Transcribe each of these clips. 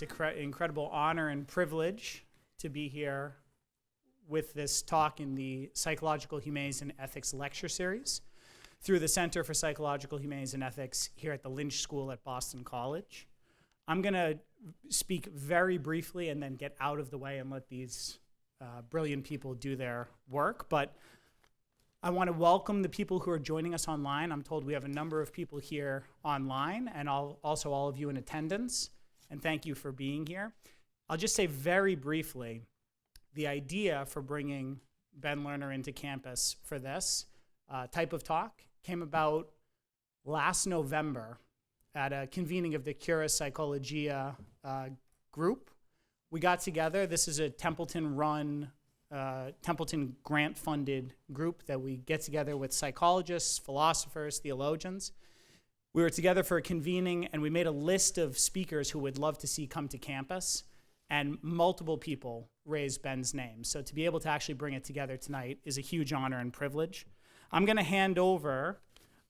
It's an incredible honor and privilege to be here with this talk in the Psychological Humanities and Ethics lecture series through the Center for Psychological Humanities and Ethics here at the Lynch School at Boston College. I'm going to speak very briefly and then get out of the way and let these brilliant people do their work. But I want to welcome the people who are joining us online. I'm told we have a number of people here online, and also all of you in attendance, and thank you for being here. I'll just say very briefly, the idea for bringing Ben Lerner into campus for this type of talk came about last November at a convening of the Cura Psychologia group. We got together. This is a Templeton-run, Templeton grant-funded group that we get together with psychologists, philosophers, theologians. We were together for a convening, and we made a list of speakers who would love to see come to campus, and multiple people raised Ben's name. So to be able to actually bring it together tonight is a huge honor and privilege. I'm going to hand over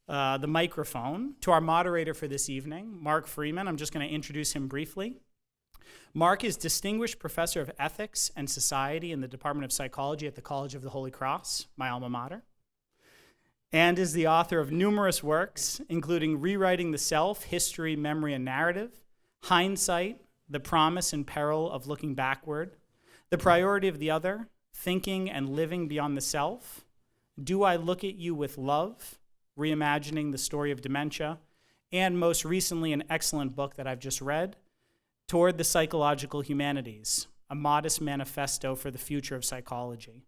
the microphone to our moderator for this evening, Mark Freeman. I'm just going to introduce him briefly. Mark is Distinguished Professor of Ethics and Society in the Department of Psychology at the College of the Holy Cross, my alma mater, and is the author of numerous works, including Rewriting the Self, History, Memory, and Narrative, Hindsight, The Promise and Peril of Looking Backward, The Priority of the Other, Thinking and Living Beyond the Self, Do I Look at You with Love, Reimagining the Story of Dementia, and most recently an excellent book that I've just read, Toward the Psychological Humanities, A Modest Manifesto for the Future of Psychology.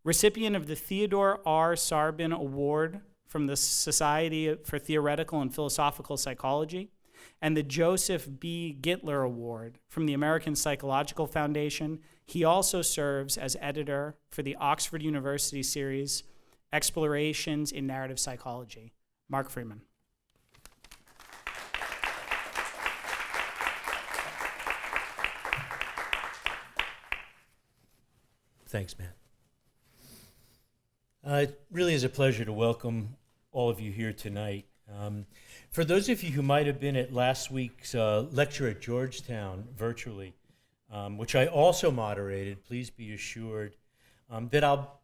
Recipient of the Theodore R. Sarbin Award from the Society for Theoretical and Philosophical Psychology, and the Joseph B. Gittler Award from the American Psychological Foundation. He also serves as editor for the Oxford University series, Explorations in Narrative Psychology. Mark Freeman. Thanks, man. It really is a pleasure to welcome all of you here tonight. For those of you who might have been at last week's lecture at Georgetown virtually, which I also moderated, please be assured that I'll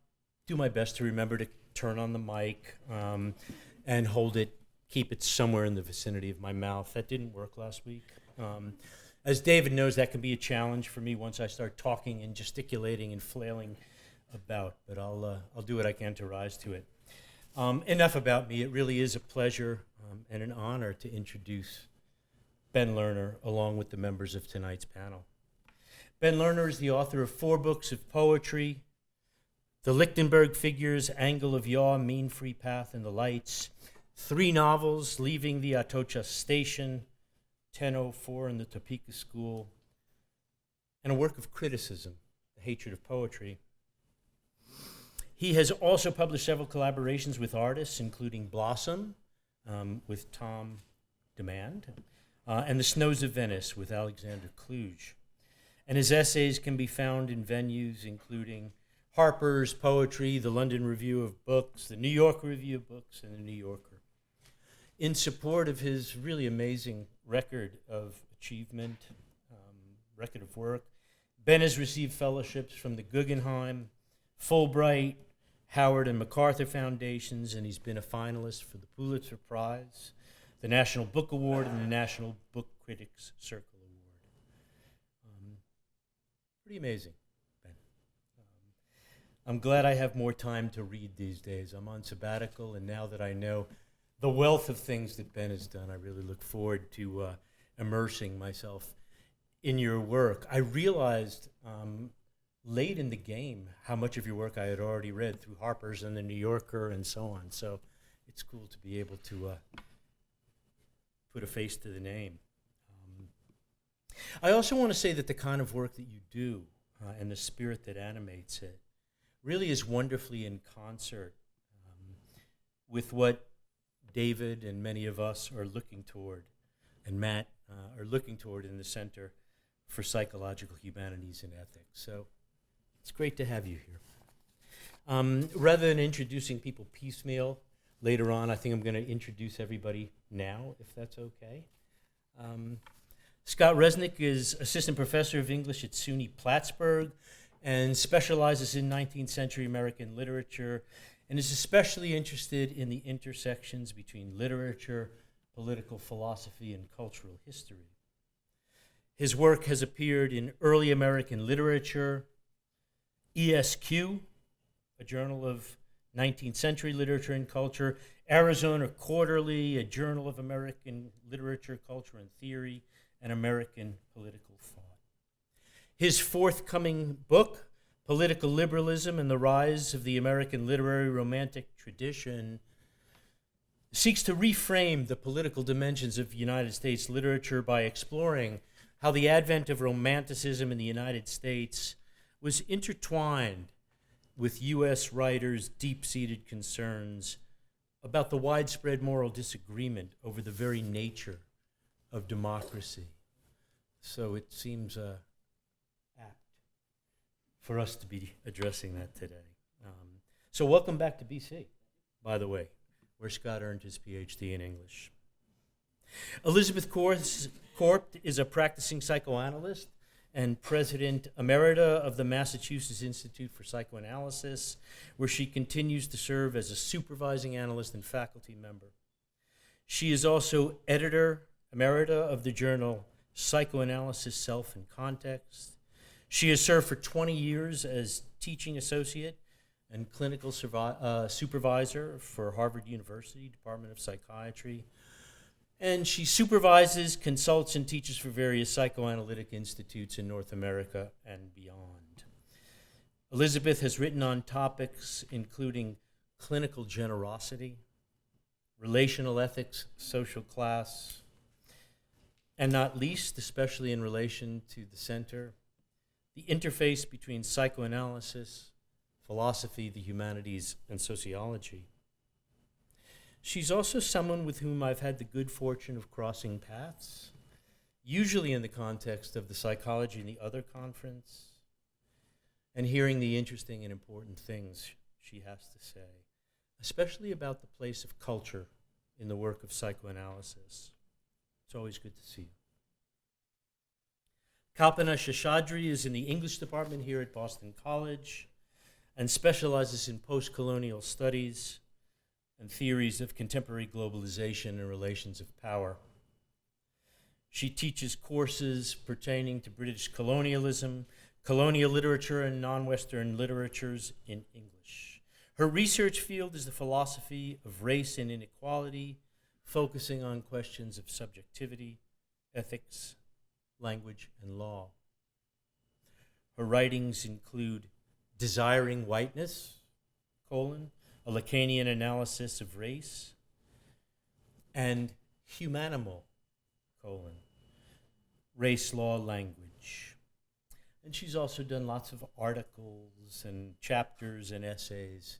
do my best to remember to turn on the mic and hold it, keep it somewhere in the vicinity of my mouth. That didn't work last week. As David knows, that can be a challenge for me once I start talking and gesticulating and flailing about, but I'll do what I can to rise to it. Enough about me. It really is a pleasure and an honor to introduce Ben Lerner along with the members of tonight's panel. Ben Lerner is the author of 4 books of poetry, The Lichtenberg Figures, Angle of Yaw, Mean Free Path, and the Lights, 3 novels, Leaving the Atocha Station, 1004 in the Topeka School, and a work of criticism, The Hatred of Poetry. He has also published several collaborations with artists, including Blossom with Tom Demand, and The Snows of Venice with Alexander Kluge. And his essays can be found in venues including Harper's Poetry, the London Review of Books, the New York Review of Books, and the New Yorker. In support of his really amazing record of achievement, record of work, Ben has received fellowships from the Guggenheim, Fulbright, Howard and MacArthur Foundations, and he's been a finalist for the Pulitzer Prize, the National Book Award, and the National Book Critics Circle Award. Pretty amazing, Ben. I'm glad I have more time to read these days. I'm on sabbatical, and now that I know the wealth of things that Ben has done, I really look forward to immersing myself in your work. I realized late in the game how much of your work I had already read through Harper's and the New Yorker and so on. So it's cool to be able to put a face to the name. I also want to say that the kind of work that you do and the spirit that animates it really is wonderfully in concert with what David and many of us are looking toward, and Matt are looking toward in the Center for Psychological Humanities and Ethics. So it's great to have you here. Rather than introducing people piecemeal later on, I think I'm going to introduce everybody now, if that's okay. Scott Resnick is assistant professor of English at SUNY Plattsburgh and specializes in 19th century American literature and is especially interested in the intersections between literature, political philosophy, and cultural history. His work has appeared in Early American Literature, ESQ, a journal of 19th century literature and culture, Arizona Quarterly, a journal of American literature, culture, and theory, and American political thought. His forthcoming book, Political Liberalism and the Rise of the American Literary Romantic Tradition, seeks to reframe the political dimensions of United States literature by exploring how the advent of Romanticism in the United States was intertwined with U.S. writers' deep-seated concerns about the widespread moral disagreement over the very nature of democracy. So it seems apt for us to be addressing that today. So welcome back to BC, by the way, where Scott earned his PhD in English. Elizabeth Korp is a practicing psychoanalyst and president emerita of the Massachusetts Institute for Psychoanalysis, where she continues to serve as a supervising analyst and faculty member. She is also editor emerita of the journal Psychoanalysis, Self and Context. She has served for 20 years as teaching associate and clinical supervisor for Harvard University Department of Psychiatry. And she supervises, consults, and teaches for various psychoanalytic institutes in North America and beyond. Elizabeth has written on topics including clinical generosity, relational ethics, social class, and not least, especially in relation to the center, the interface between psychoanalysis, philosophy, the humanities, and sociology. She's also someone with whom I've had the good fortune of crossing paths, usually in the context of the Psychology and the Other conference, and hearing the interesting and important things she has to say, especially about the place of culture in the work of psychoanalysis. It's always good to see you. Kalpana Sheshadri is in the English department here at Boston College and specializes in post-colonial studies and theories of contemporary globalization and relations of power. She teaches courses pertaining to British colonialism, colonial literature, and non-Western literatures in English. Her research field is the philosophy of race and inequality, focusing on questions of subjectivity, ethics, language, and law. Her writings include Desiring Whiteness, a Lacanian analysis of race, and Humanimal, race, law, language. And she's also done lots of articles and chapters and essays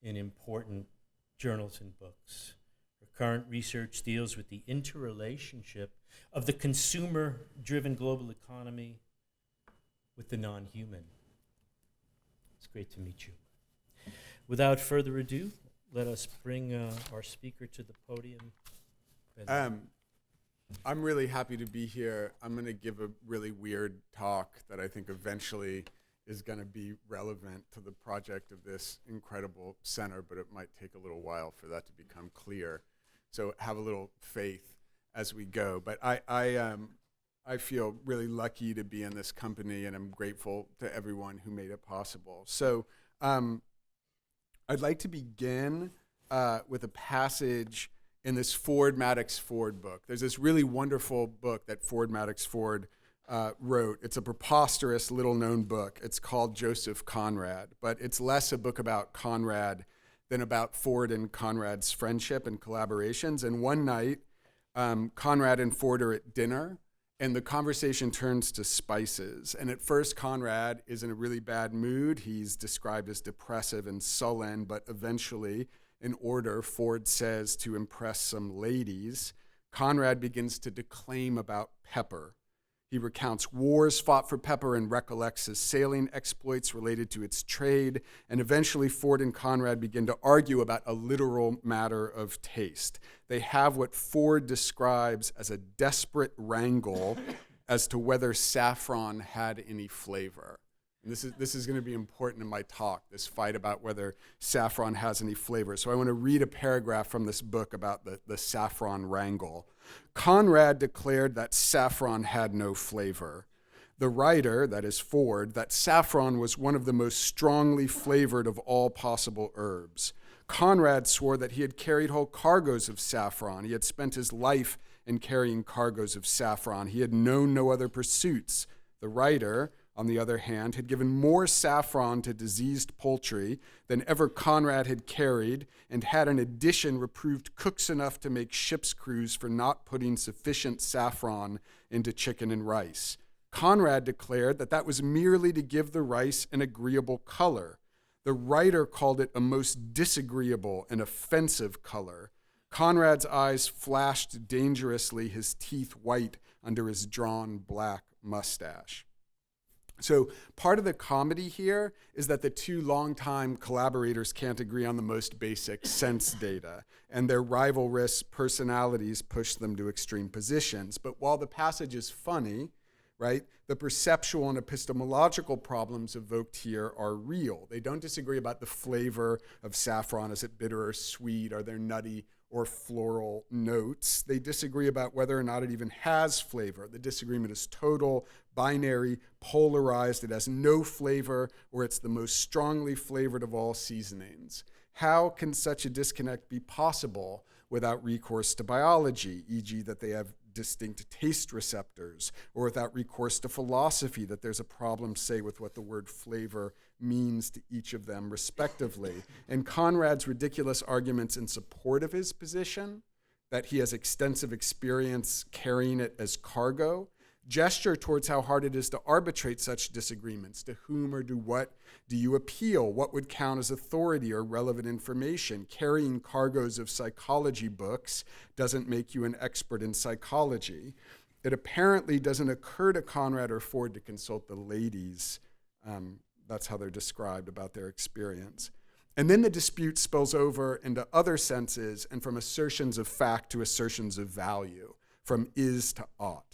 in important journals and books. Her current research deals with the interrelationship of the consumer-driven global economy with the non-human. It's great to meet you. Without further ado, let us bring our speaker to the podium. I'm really happy to be here. I'm going to give a really weird talk that I think eventually is going to be relevant to the project of this incredible center, but it might take a little while for that to become clear. So have a little faith as we go. But I feel really lucky to be in this company, and I'm grateful to everyone who made it possible. So I'd like to begin with a passage in this Ford Madox Ford book. There's this really wonderful book that Ford Madox Ford wrote. It's a preposterous, little-known book. It's called Joseph Conrad, but it's less a book about Conrad than about Ford and Conrad's friendship and collaborations. And one night, Conrad and Ford are at dinner, and the conversation turns to spices. And at first, Conrad is in a really bad mood. He's described as depressive and sullen, but eventually, in order, Ford says, to impress some ladies, Conrad begins to declaim about pepper. He recounts wars fought for pepper and recollects his sailing exploits related to its trade, and eventually Ford and Conrad begin to argue about a literal matter of taste. They have what Ford describes as a desperate wrangle as to whether saffron had any flavor. And this is going to be important in my talk, this fight about whether saffron has any flavor. So I want to read a paragraph from this book about the saffron wrangle. Conrad declared that saffron had no flavor. The writer, that is Ford, that saffron was one of the most strongly flavored of all possible herbs. Conrad swore that he had carried whole cargoes of saffron. He had spent his life in carrying cargoes of saffron. He had known no other pursuits. The writer, on the other hand, had given more saffron to diseased poultry than ever Conrad had carried, and had in addition reproved cooks enough to make ship's crews for not putting sufficient saffron into chicken and rice. Conrad declared that that was merely to give the rice an agreeable color. The writer called it a most disagreeable and offensive color. Conrad's eyes flashed dangerously, his teeth white under his drawn black mustache. So part of the comedy here is that the two longtime collaborators can't agree on the most basic sense data, and their rivalrous personalities push them to extreme positions. But while the passage is funny, right, the perceptual and epistemological problems evoked here are real. They don't disagree about the flavor of saffron. Is it bitter or sweet? Are there nutty or floral notes? They disagree about whether or not it even has flavor. The disagreement is total, binary, polarized. It has no flavor, or it's the most strongly flavored of all seasonings. How can such a disconnect be possible without recourse to biology, e.g. that they have distinct taste receptors, or without recourse to philosophy, that there's a problem, say, with what the word flavor means to each of them respectively? And Conrad's ridiculous arguments in support of his position, that he has extensive experience carrying it as cargo, gesture towards how hard it is to arbitrate such disagreements. To whom or to what do you appeal? What would count as authority or relevant information? Carrying cargoes of psychology books doesn't make you an expert in psychology. It apparently doesn't occur to Conrad or Ford to consult the ladies. That's how they're described about their experience. And then the dispute spills over into other senses, and from assertions of fact to assertions of value, from is to ought.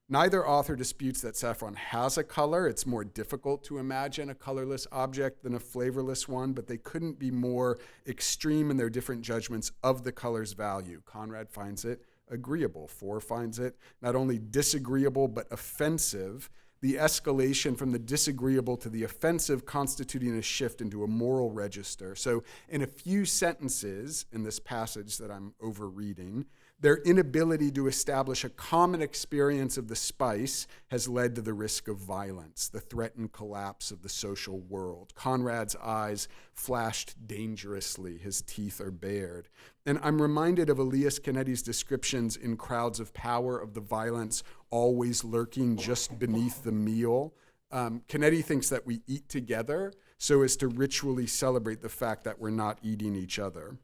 Neither author disputes that saffron has a color. It's more difficult to imagine a colorless object than a flavorless one, but they couldn't be more extreme in their different judgments of the color's value. Conrad finds it agreeable. Ford finds it not only disagreeable, but offensive. The escalation from the disagreeable to the offensive constituting a shift into a moral register. So in a few sentences in this passage that I'm overreading, their inability to establish a common experience of the spice has led to the risk of violence, the threatened collapse of the social world. Conrad's eyes flashed dangerously, his teeth are bared. And I'm reminded of Elias Canetti's descriptions in Crowds of Power of the violence always lurking just beneath the meal. Canetti thinks that we eat together so as to ritually celebrate the fact that we're not eating each other.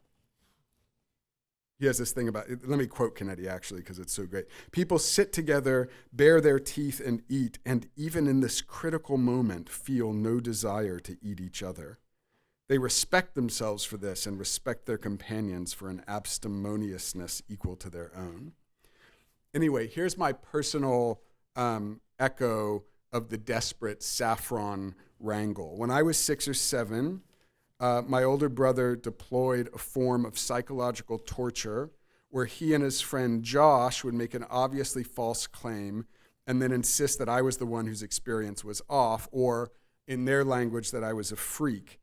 He has this thing about, let me quote Canetti actually, because it's so great. People sit together, bare their teeth and eat, and even in this critical moment feel no desire to eat each other. They respect themselves for this and respect their companions for an abstemioniousness equal to their own. Anyway, here's my personal echo of the desperate saffron wrangle. When I was 6 or 7, my older brother deployed a form of psychological torture where he and his friend Josh would make an obviously false claim and then insist that I was the one whose experience was off, or in their language, that I was a freak.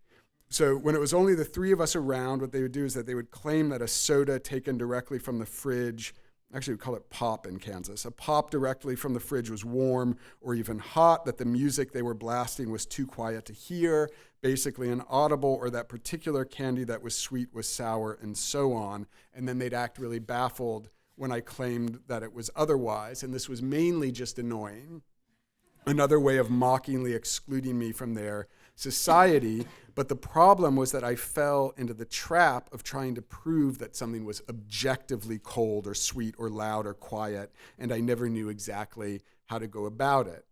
So when it was only the three of us around, what they would do is that they would claim that a soda taken directly from the fridge, actually we call it pop in Kansas, a pop directly from the fridge was warm or even hot, that the music they were blasting was too quiet to hear, basically inaudible, or that particular candy that was sweet was sour, and so on. And then they'd act really baffled when I claimed that it was otherwise, and this was mainly just annoying. Another way of mockingly excluding me from their society. But the problem was that I fell into the trap of trying to prove that something was objectively cold or sweet or loud or quiet, and I never knew exactly how to go about it.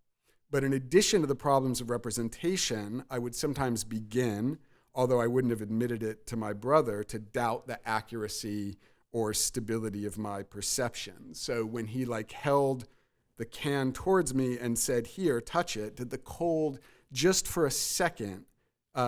But in addition to the problems of representation, I would sometimes begin, although I wouldn't have admitted it to my brother, to doubt the accuracy or stability of my perception. So when he held the can towards me and said, "Here, touch it," did the cold just for a second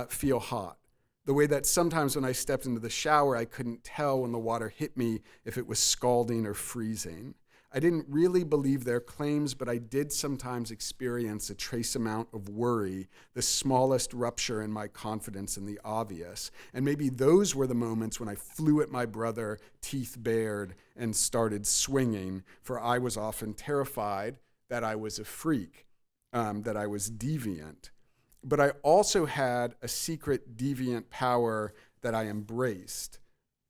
feel hot? The way that sometimes when I stepped into the shower, I couldn't tell when the water hit me if it was scalding or freezing. I didn't really believe their claims, but I did sometimes experience a trace amount of worry, the smallest rupture in my confidence in the obvious. And maybe those were the moments when I flew at my brother, teeth bared, and started swinging, for I was often terrified that I was a freak, that I was deviant. But I also had a secret deviant power that I embraced.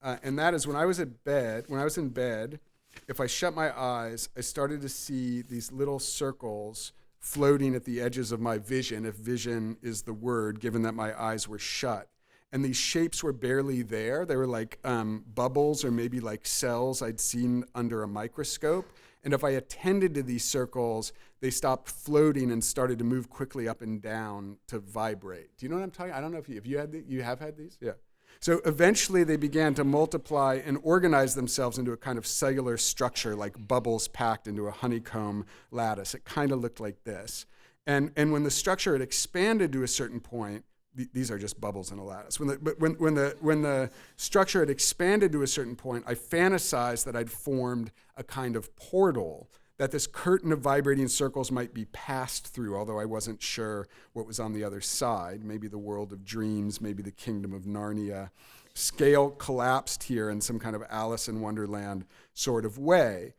And that is when I was in bed, if I shut my eyes, I started to see these little circles floating at the edges of my vision, if vision is the word, given that my eyes were shut. And these shapes were barely there. They were like bubbles or maybe like cells I'd seen under a microscope. And if I attended to these circles, they stopped floating and started to move quickly up and down to vibrate. Do you know what I'm talking about? I don't know if you have had these? Yeah. So eventually they began to multiply and organize themselves into a kind of cellular structure, like bubbles packed into a honeycomb lattice. It kind of looked like this. And when the structure had expanded to a certain point, these are just bubbles in a lattice. When the structure had expanded to a certain point, I fantasized that I'd formed a kind of portal, that this curtain of vibrating circles might be passed through, although I wasn't sure what was on the other side. Maybe the world of dreams, maybe the kingdom of Narnia. Scale collapsed here in some kind of Alice in Wonderland sort of way.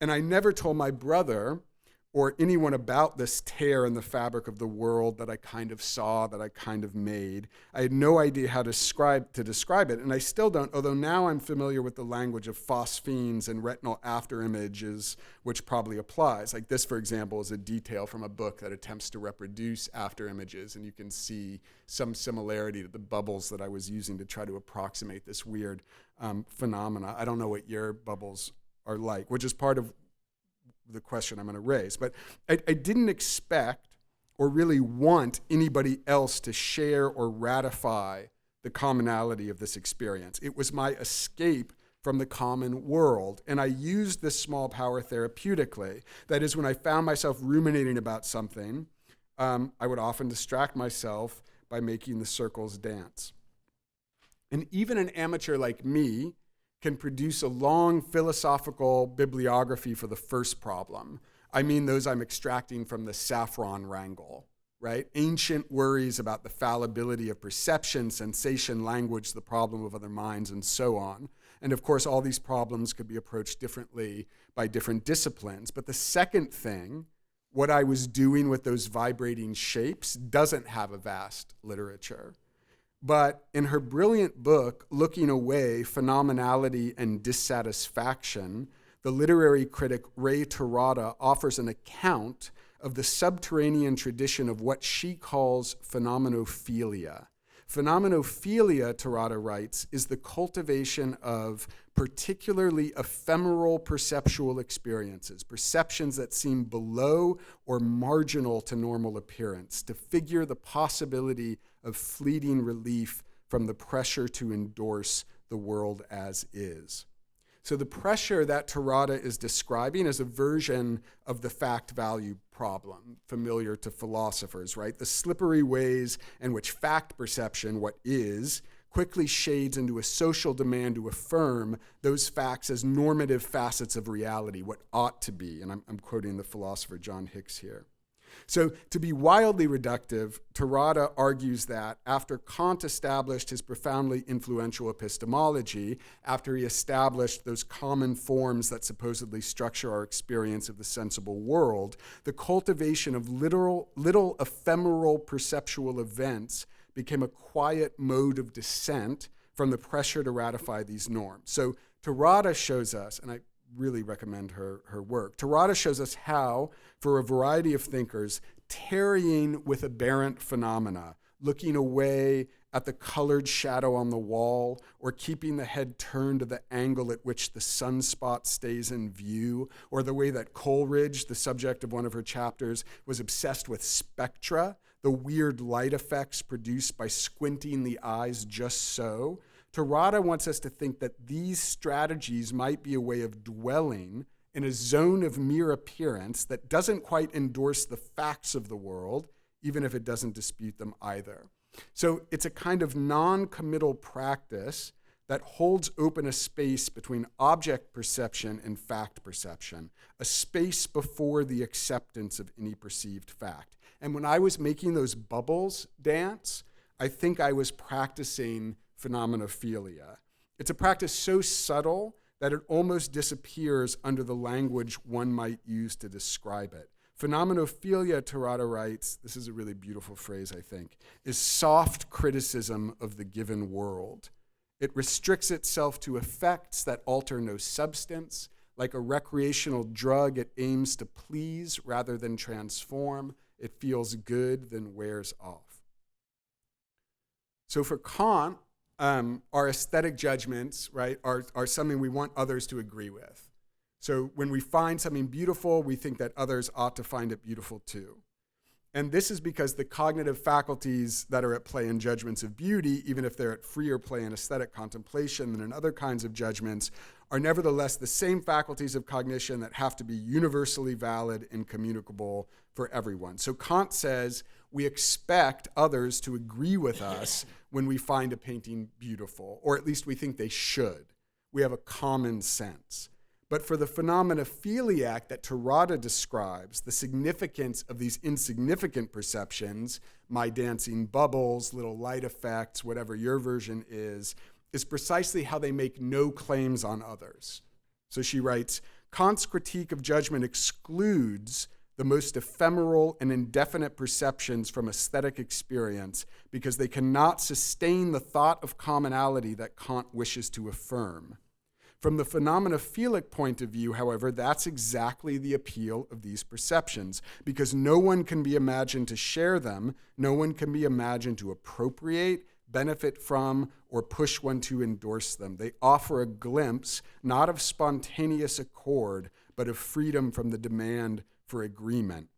And I never told my brother or anyone about this tear in the fabric of the world that I kind of saw, that I kind of made. I had no idea how to describe it, and I still don't, although now I'm familiar with the language of phosphenes and retinal afterimages, which probably applies. Like this, for example, is a detail from a book that attempts to reproduce afterimages, and you can see some similarity to the bubbles that I was using to try to approximate this weird phenomena. I don't know what your bubbles are like, which is part of the question I'm going to raise. But I didn't expect or really want anybody else to share or ratify the commonality of this experience. It was my escape from the common world, and I used this small power therapeutically. That is, when I found myself ruminating about something, I would often distract myself by making the circles dance. And even an amateur like me can produce a long philosophical bibliography for the first problem. I mean those I'm extracting from the saffron wrangle, right? Ancient worries about the fallibility of perception, sensation, language, the problem of other minds, and so on. And of course, all these problems could be approached differently by different disciplines. But the second thing, what I was doing with those vibrating shapes, doesn't have a vast literature. But in her brilliant book, Looking Away, Phenomenality and Dissatisfaction, the literary critic Ray Terada offers an account of the subterranean tradition of what she calls phenomenophilia. Phenomenophilia, Terada writes, is the cultivation of particularly ephemeral perceptual experiences, perceptions that seem below or marginal to normal appearance, to figure the possibility of fleeting relief from the pressure to endorse the world as is. So the pressure that Terada is describing is a version of the fact-value problem, familiar to philosophers, right? The slippery ways in which fact perception, what is, quickly shades into a social demand to affirm those facts as normative facets of reality, what ought to be. And I'm quoting the philosopher John Hicks here. So to be wildly reductive, Terada argues that after Kant established his profoundly influential epistemology, after he established those common forms that supposedly structure our experience of the sensible world, the cultivation of little ephemeral perceptual events became a quiet mode of dissent from the pressure to ratify these norms. So Terada shows us, and I really recommend her work. Terada shows us how, for a variety of thinkers, tarrying with aberrant phenomena, looking away at the colored shadow on the wall, or keeping the head turned to the angle at which the sunspot stays in view, or the way that Coleridge, the subject of one of her chapters, was obsessed with spectra, the weird light effects produced by squinting the eyes just so. Terada wants us to think that these strategies might be a way of dwelling in a zone of mere appearance that doesn't quite endorse the facts of the world, even if it doesn't dispute them either. So it's a kind of non-committal practice that holds open a space between object perception and fact perception, a space before the acceptance of any perceived fact. And when I was making those bubbles dance, I think I was practicing phenomenophilia. It's a practice so subtle that it almost disappears under the language one might use to describe it. Phenomenophilia, Terada writes, this is a really beautiful phrase, I think, is soft criticism of the given world. It restricts itself to effects that alter no substance. Like a recreational drug, it aims to please rather than transform. It feels good, then wears off. So for Kant, our aesthetic judgments, right, are something we want others to agree with. So when we find something beautiful, we think that others ought to find it beautiful too. And this is because the cognitive faculties that are at play in judgments of beauty, even if they're at freer play in aesthetic contemplation than in other kinds of judgments, are nevertheless the same faculties of cognition that have to be universally valid and communicable for everyone. So Kant says we expect others to agree with us when we find a painting beautiful, or at least we think they should. We have a common sense. But for the phenomenophiliac that Terada describes, the significance of these insignificant perceptions, my dancing bubbles, little light effects, whatever your version is precisely how they make no claims on others. So she writes, Kant's critique of judgment excludes the most ephemeral and indefinite perceptions from aesthetic experience because they cannot sustain the thought of commonality that Kant wishes to affirm. From the phenomenophilic point of view, however, that's exactly the appeal of these perceptions, because no one can be imagined to share them, no one can be imagined to appropriate, benefit from, or push one to endorse them. They offer a glimpse, not of spontaneous accord, but of freedom from the demand for agreement.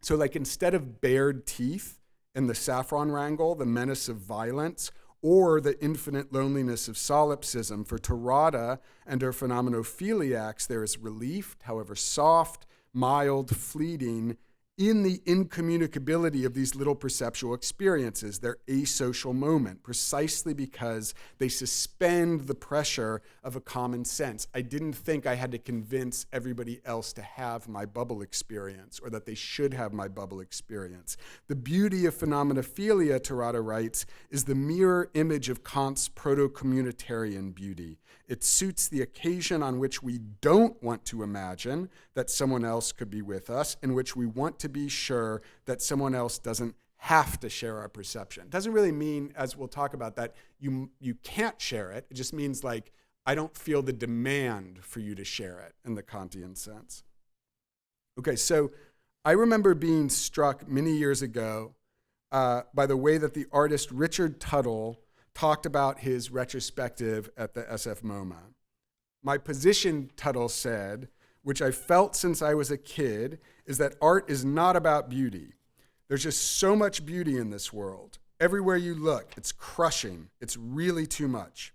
So like instead of bared teeth in the saffron wrangle, the menace of violence, or the infinite loneliness of solipsism, for Terada and her phenomenophiliacs, there is relief, however soft, mild, fleeting, in the incommunicability of these little perceptual experiences, their asocial moment, precisely because they suspend the pressure of a common sense. I didn't think I had to convince everybody else to have my bubble experience, or that they should have my bubble experience. The beauty of phenomenophilia, Terada writes, is the mirror image of Kant's proto-communitarian beauty. It suits the occasion on which we don't want to imagine that someone else could be with us, in which we want to be sure that someone else doesn't have to share our perception. It doesn't really mean, as we'll talk about, that you can't share it. It just means like, I don't feel the demand for you to share it in the Kantian sense. Okay, so I remember being struck many years ago by the way that the artist Richard Tuttle talked about his retrospective at the SF MoMA. My position, Tuttle said, which I felt since I was a kid, is that art is not about beauty. There's just so much beauty in this world. Everywhere you look, it's crushing. It's really too much.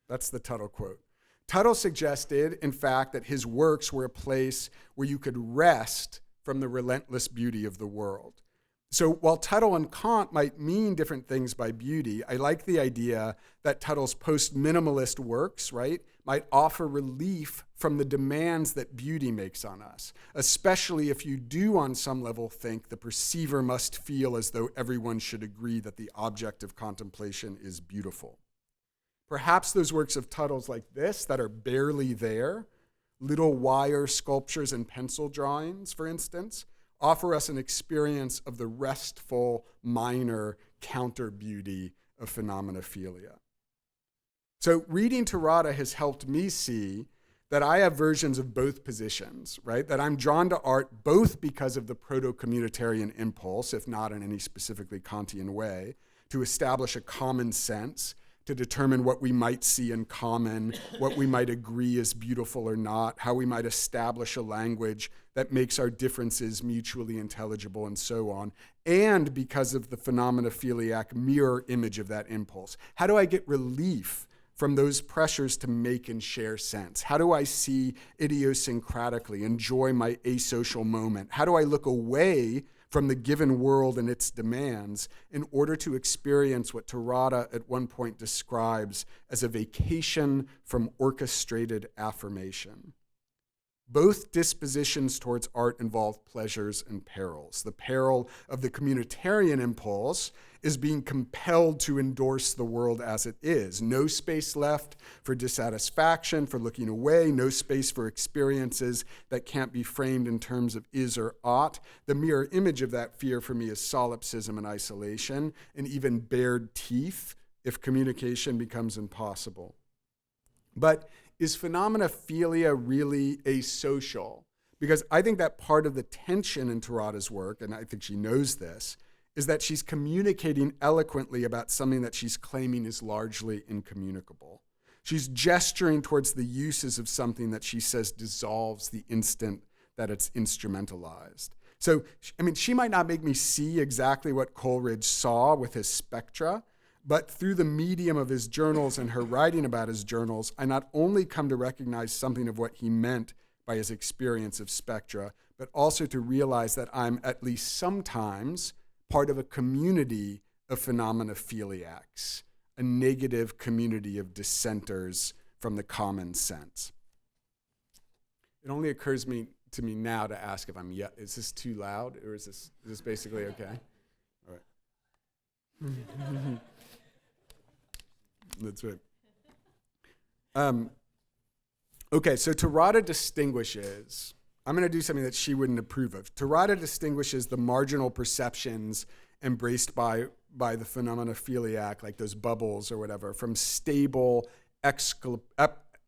That's the Tuttle quote. Tuttle suggested, in fact, that his works were a place where you could rest from the relentless beauty of the world. So while Tuttle and Kant might mean different things by beauty, I like the idea that Tuttle's post-minimalist works, right, might offer relief from the demands that beauty makes on us, especially if you do on some level think the perceiver must feel as though everyone should agree that the object of contemplation is beautiful. Perhaps those works of Tuttle's like this that are barely there, little wire sculptures and pencil drawings, for instance, offer us an experience of the restful, minor counter-beauty of phenomenophilia. So reading Terada has helped me see that I have versions of both positions, right? That I'm drawn to art both because of the proto-communitarian impulse, if not in any specifically Kantian way, to establish a common sense, to determine what we might see in common, what we might agree is beautiful or not, how we might establish a language that makes our differences mutually intelligible, and so on, and because of the phenomeноphiliac mirror image of that impulse. How do I get relief from those pressures to make and share sense? How do I see idiosyncratically, enjoy my asocial moment? How do I look away from the given world and its demands in order to experience what Terada at one point describes as a vacation from orchestrated affirmation? Both dispositions towards art involve pleasures and perils. The peril of the communitarian impulse is being compelled to endorse the world as it is. No space left for dissatisfaction, for looking away, no space for experiences that can't be framed in terms of is or ought. The mirror image of that fear for me is solipsism and isolation, and even bared teeth if communication becomes impossible. But is phenomenophilia really asocial? Because I think that part of the tension in Terada's work, and I think she knows this, is that she's communicating eloquently about something that she's claiming is largely incommunicable. She's gesturing towards the uses of something that she says dissolves the instant that it's instrumentalized. So, I mean, she might not make me see exactly what Coleridge saw with his spectra, but through the medium of his journals and her writing about his journals, I not only come to recognize something of what he meant by his experience of spectra, but also to realize that I'm at least sometimes part of a community of phenomeноphiliacs, a negative community of dissenters from the common sense. It only occurs to me now to ask if is this too loud, or is this basically okay? All right. That's right. Okay, so Terada distinguishes, I'm going to do something that she wouldn't approve of. Terada distinguishes the marginal perceptions embraced by the phenomeноphiliac, like those bubbles or whatever, from stable,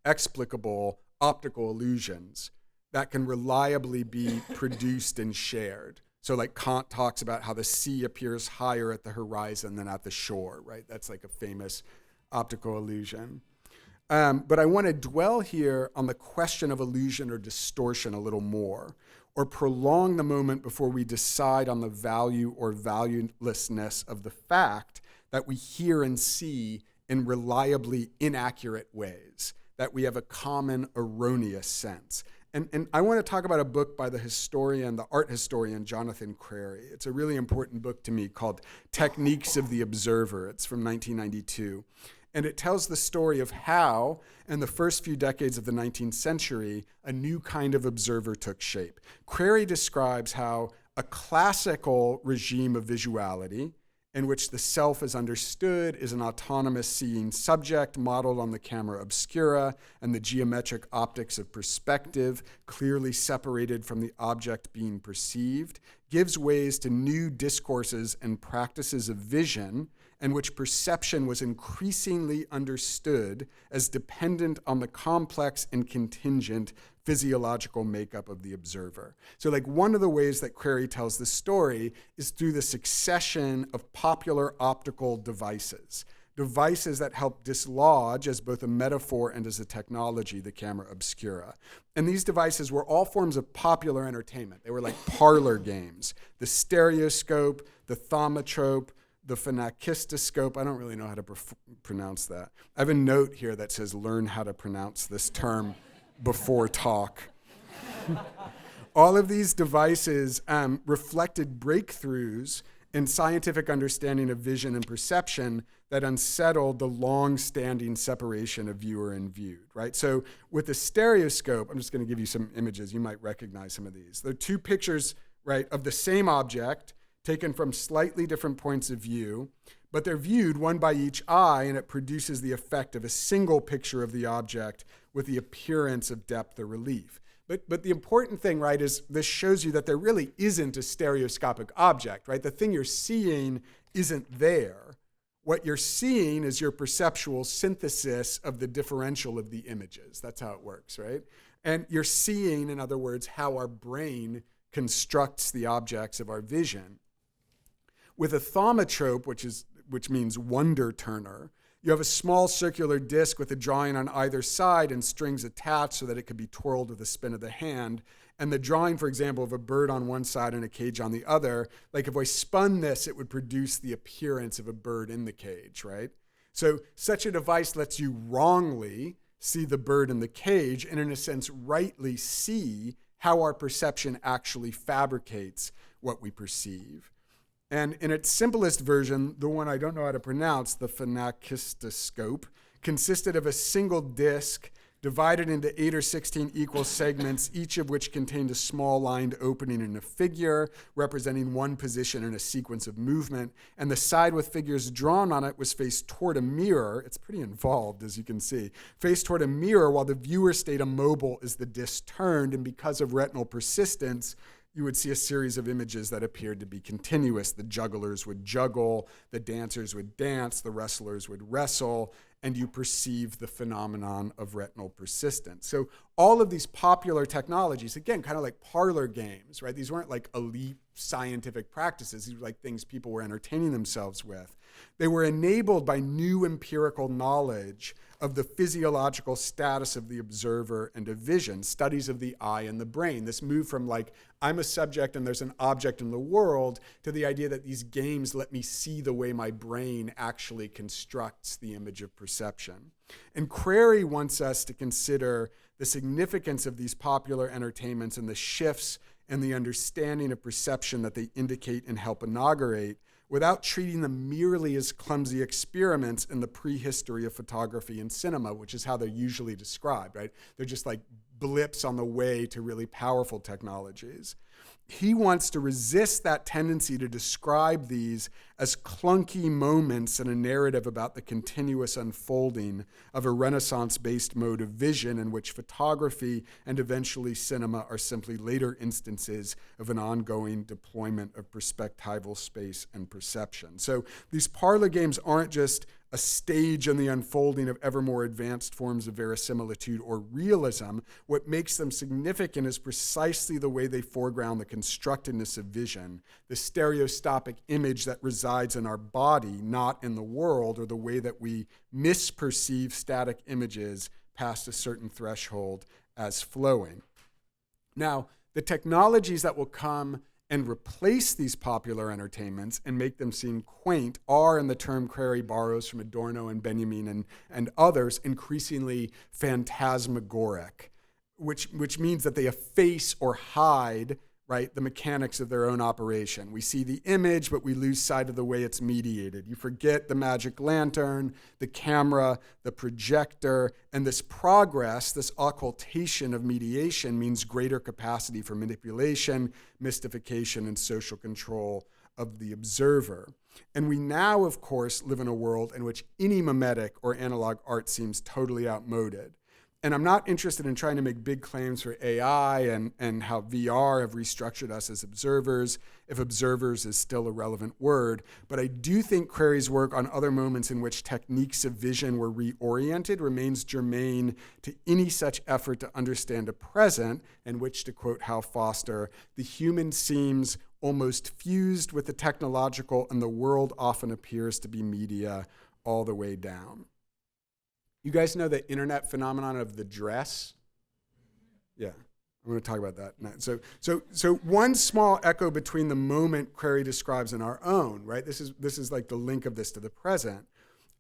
explicable optical illusions that can reliably be produced and shared. So like Kant talks about how the sea appears higher at the horizon than at the shore, right? That's like a famous optical illusion. But I want to dwell here on the question of illusion or distortion a little more, or prolong the moment before we decide on the value or valuelessness of the fact that we hear and see in reliably inaccurate ways, that we have a common erroneous sense. And I want to talk about a book by the art historian, Jonathan Crary. It's a really important book to me called Techniques of the Observer. It's from 1992. And it tells the story of how, in the first few decades of the 19th century, a new kind of observer took shape. Crary describes how a classical regime of visuality, in which the self is understood as an autonomous seeing subject modeled on the camera obscura and the geometric optics of perspective, clearly separated from the object being perceived, gives ways to new discourses and practices of vision, in which perception was increasingly understood as dependent on the complex and contingent physiological makeup of the observer. So like one of the ways that Crary tells the story is through the succession of popular optical devices that help dislodge, as both a metaphor and as a technology, the camera obscura. And these devices were all forms of popular entertainment. They were like parlor games. The stereoscope, the thaumatrope, the phenakistoscope. I don't really know how to pronounce that. I have a note here that says, learn how to pronounce this term before talk. All of these devices reflected breakthroughs in scientific understanding of vision and perception that unsettled the long-standing separation of viewer and viewed, right? So with the stereoscope, I'm just going to give you some images. You might recognize some of these. There are two pictures, right, of the same object taken from slightly different points of view, but they're viewed one by each eye, and it produces the effect of a single picture of the object with the appearance of depth or relief. But the important thing, right, is this shows you that there really isn't a stereoscopic object, right? The thing you're seeing isn't there. what you're seeing is your perceptual synthesis of the differential of the images. That's how it works, right? And you're seeing, in other words, how our brain constructs the objects of our vision. With a thaumatrope, which means wonder turner, you have a small circular disc with a drawing on either side and strings attached so that it could be twirled with a spin of the hand. And the drawing, for example, of a bird on one side and a cage on the other, like if I spun this, it would produce the appearance of a bird in the cage, right? So such a device lets you wrongly see the bird in the cage and, in a sense, rightly see how our perception actually fabricates what we perceive. And in its simplest version, the one I don't know how to pronounce, the phenakistoscope, consisted of a single disc divided into 8 or 16 equal segments, each of which contained a small lined opening in a figure representing one position in a sequence of movement. And the side with figures drawn on it was faced toward a mirror. It's pretty involved, as you can see. Faced toward a mirror while the viewer stayed immobile as the disc turned. And because of retinal persistence, you would see a series of images that appeared to be continuous. The jugglers would juggle, the dancers would dance, the wrestlers would wrestle, and you perceive the phenomenon of retinal persistence. So all of these popular technologies, again, kind of like parlor games, right? These weren't like elite scientific practices. These were like things people were entertaining themselves with. They were enabled by new empirical knowledge of the physiological status of the observer and of vision, studies of the eye and the brain. This moved from like, I'm a subject and there's an object in the world, to the idea that these games let me see the way my brain actually constructs the image of perception. And Crary wants us to consider the significance of these popular entertainments and the shifts in the understanding of perception that they indicate and help inaugurate, without treating them merely as clumsy experiments in the prehistory of photography and cinema, which is how they're usually described, right? They're just like blips on the way to really powerful technologies. He wants to resist that tendency to describe these as clunky moments in a narrative about the continuous unfolding of a Renaissance-based mode of vision in which photography and eventually cinema are simply later instances of an ongoing deployment of perspectival space and perception. So these parlor games aren't just a stage in the unfolding of ever more advanced forms of verisimilitude or realism. What makes them significant is precisely the way they foreground the constructedness of vision, the stereoscopic image that resides in our body, not in the world, or the way that we misperceive static images past a certain threshold as flowing. Now, the technologies that will come and replace these popular entertainments and make them seem quaint are, in the term Crary borrows from Adorno and Benjamin and others, increasingly phantasmagoric, which means that they efface or hide, right, the mechanics of their own operation. We see the image, but we lose sight of the way it's mediated. You forget the magic lantern, the camera, the projector, and this progress, this occultation of mediation means greater capacity for manipulation, mystification, and social control of the observer. And we now, of course, live in a world in which any mimetic or analog art seems totally outmoded. And I'm not interested in trying to make big claims for AI and how VR have restructured us as observers, if observers is still a relevant word. But I do think Crary's work on other moments in which techniques of vision were reoriented remains germane to any such effort to understand a present in which, to quote Hal Foster, the human seems almost fused with the technological and the world often appears to be media all the way down. You guys know the internet phenomenon of the dress? Yeah, I'm going to talk about that next. So one small echo between the moment Crary describes and our own, right? This is like the link of this to the present.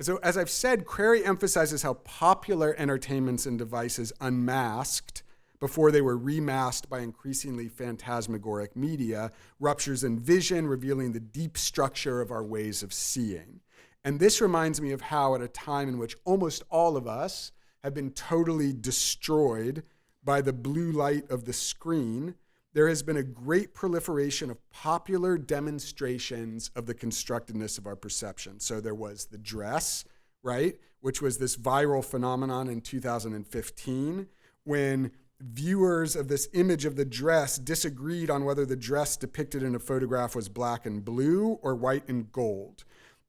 So as I've said, Crary emphasizes how popular entertainments and devices unmasked before they were remasked by increasingly phantasmagoric media, ruptures in vision, revealing the deep structure of our ways of seeing. And this reminds me of how, at a time in which almost all of us have been totally destroyed by the blue light of the screen, there has been a great proliferation of popular demonstrations of the constructedness of our perception. So there was the dress, right, which was this viral phenomenon in 2015, when viewers of this image of the dress disagreed on whether the dress depicted in a photograph was black and blue or white and gold.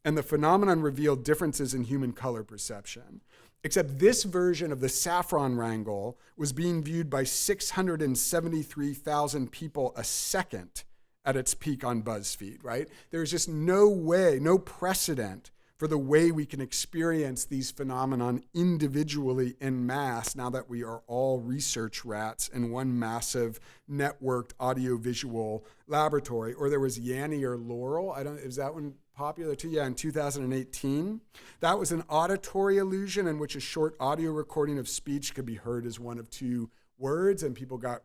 and the phenomenon revealed differences in human color perception. Except this version of the saffron wrangle was being viewed by 673,000 people a second at its peak on BuzzFeed, right? There's just no way, no precedent for the way we can experience these phenomenon individually en masse now that we are all research rats in one massive networked audiovisual laboratory. Or there was Yanny or Laurel, is that one popular too? Yeah, in 2018. That was an auditory illusion in which a short audio recording of speech could be heard as one of two words, and people got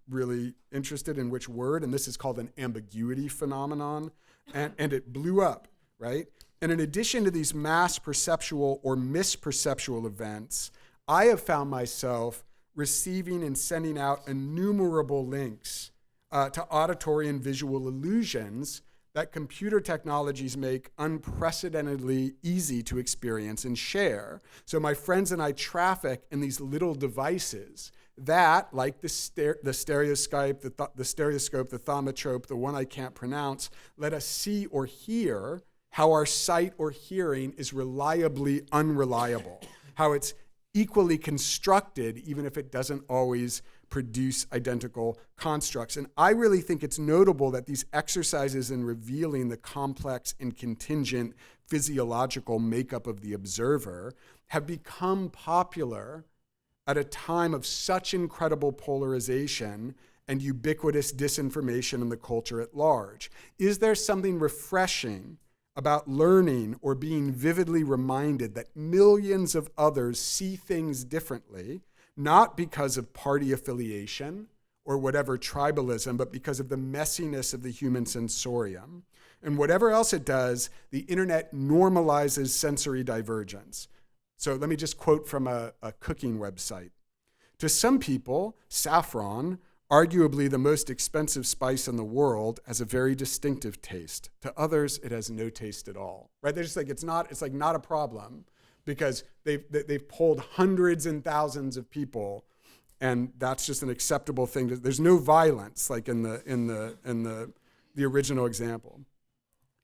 really interested in which word, and this is called an ambiguity phenomenon, and it blew up, right? And in addition to these mass perceptual or misperceptual events, I have found myself receiving and sending out innumerable links to auditory and visual illusions that computer technologies make unprecedentedly easy to experience and share. So my friends and I traffic in these little devices that, like the stereoscope, the thaumatrope, the one I can't pronounce, let us see or hear how our sight or hearing is reliably unreliable, how it's equally constructed even if it doesn't always produce identical constructs. And I really think it's notable that these exercises in revealing the complex and contingent physiological makeup of the observer have become popular at a time of such incredible polarization and ubiquitous disinformation in the culture at large. Is there something refreshing about learning or being vividly reminded that millions of others see things differently, not because of party affiliation or whatever tribalism, but because of the messiness of the human sensorium? And whatever else it does, the internet normalizes sensory divergence. So let me just quote from a cooking website. To some people, saffron, arguably the most expensive spice in the world, has a very distinctive taste. To others, it has no taste at all. Right? They're just like, it's not a problem because they've polled hundreds and thousands of people, and that's just an acceptable thing. There's no violence like in the original example.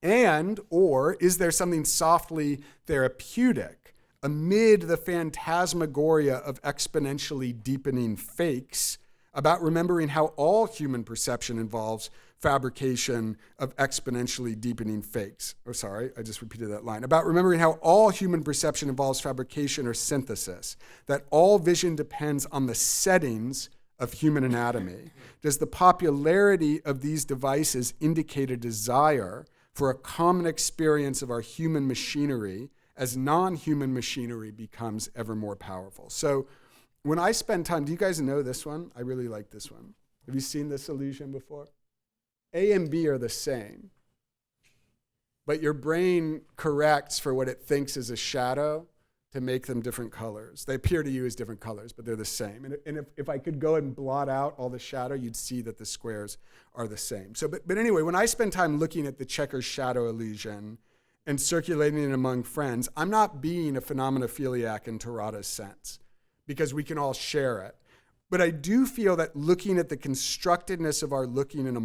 And or is there something softly therapeutic amid the phantasmagoria of exponentially deepening fakes about remembering how all human perception involves fabrication of exponentially deepening fakes? Oh, sorry, I just repeated that line. About remembering how all human perception involves fabrication or synthesis, that all vision depends on the settings of human anatomy. Does the popularity of these devices indicate a desire for a common experience of our human machinery as non-human machinery becomes ever more powerful? So when I spend time, do you guys know this one? I really like this one. Have you seen this illusion before? A and B are the same, but your brain corrects for what it thinks is a shadow to make them different colors. They appear to you as different colors, but they're the same. And if I could go and blot out all the shadow, you'd see that the squares are the same. So, but anyway, when I spend time looking at the checkers shadow illusion and circulating it among friends, I'm not being a phenomeноphiliac in Tarada's sense, because we can all share it. But I do feel that looking at the constructedness of our looking in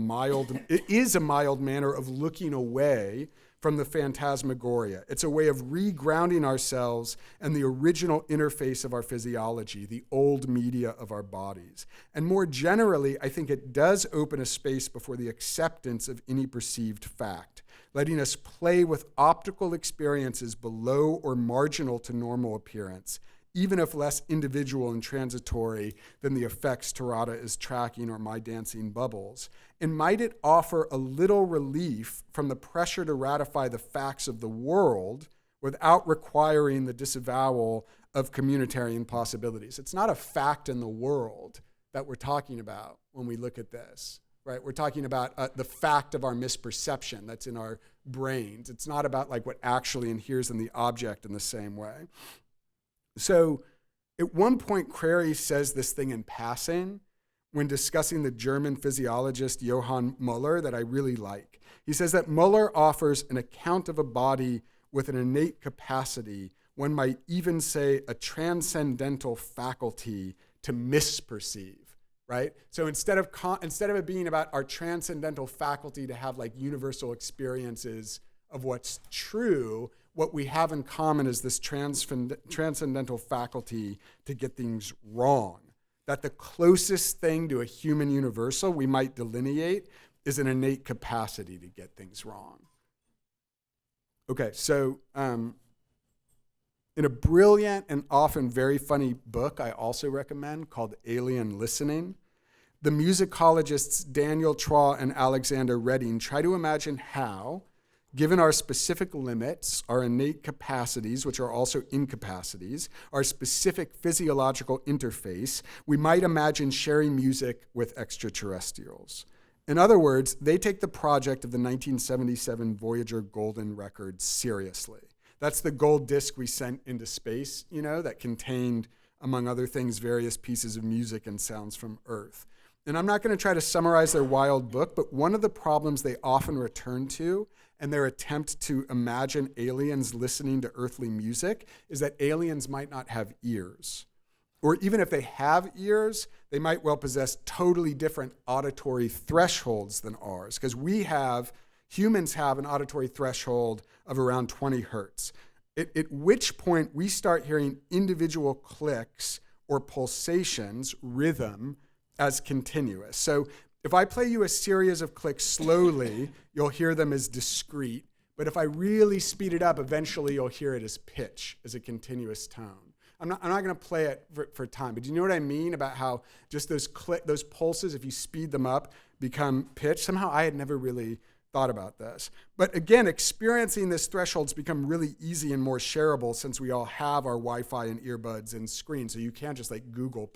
it is a mild manner of looking away from the phantasmagoria. It's a way of regrounding ourselves and the original interface of our physiology, the old media of our bodies. And more generally, I think it does open a space before the acceptance of any perceived fact, letting us play with optical experiences below or marginal to normal appearance, even if less individual and transitory than the effects Tarada is tracking or my dancing bubbles. And might it offer a little relief from the pressure to ratify the facts of the world without requiring the disavowal of communitarian possibilities? It's not a fact in the world that we're talking about when we look at this, right? We're talking about the fact of our misperception that's in our brains. It's not about like what actually inheres in the object in the same way. So at one point, Crary says this thing in passing when discussing the German physiologist Johann Müller that I really like. He says that Müller offers an account of a body with an innate capacity, one might even say a transcendental faculty to misperceive, right? So instead of it being about our transcendental faculty to have like universal experiences of what's true, what we have in common is this transcendental faculty to get things wrong. That the closest thing to a human universal we might delineate is an innate capacity to get things wrong. Okay, so in a brilliant and often very funny book I also recommend called Alien Listening, the musicologists Daniel Traw and Alexander Redding try to imagine how, given our specific limits, our innate capacities, which are also incapacities, our specific physiological interface, we might imagine sharing music with extraterrestrials. In other words, they take the project of the 1977 Voyager Golden Record seriously. That's the gold disc we sent into space, that contained, among other things, various pieces of music and sounds from Earth. And I'm not going to try to summarize their wild book, but one of the problems they often return to in their attempt to imagine aliens listening to earthly music is that aliens might not have ears. Or even if they have ears, they might well possess totally different auditory thresholds than ours, because humans have an auditory threshold of around 20 hertz, at which point we start hearing individual clicks or pulsations, rhythm, as continuous. So if I play you a series of clicks slowly, you'll hear them as discrete. But if I really speed it up, eventually you'll hear it as pitch, as a continuous tone. I'm not going to play it for time, but do you know what I mean about how just those pulses, if you speed them up, become pitch? Somehow I had never really thought about this. But again, experiencing this threshold's become really easy and more shareable since we all have our Wi-Fi and earbuds and screens. So you can't just Google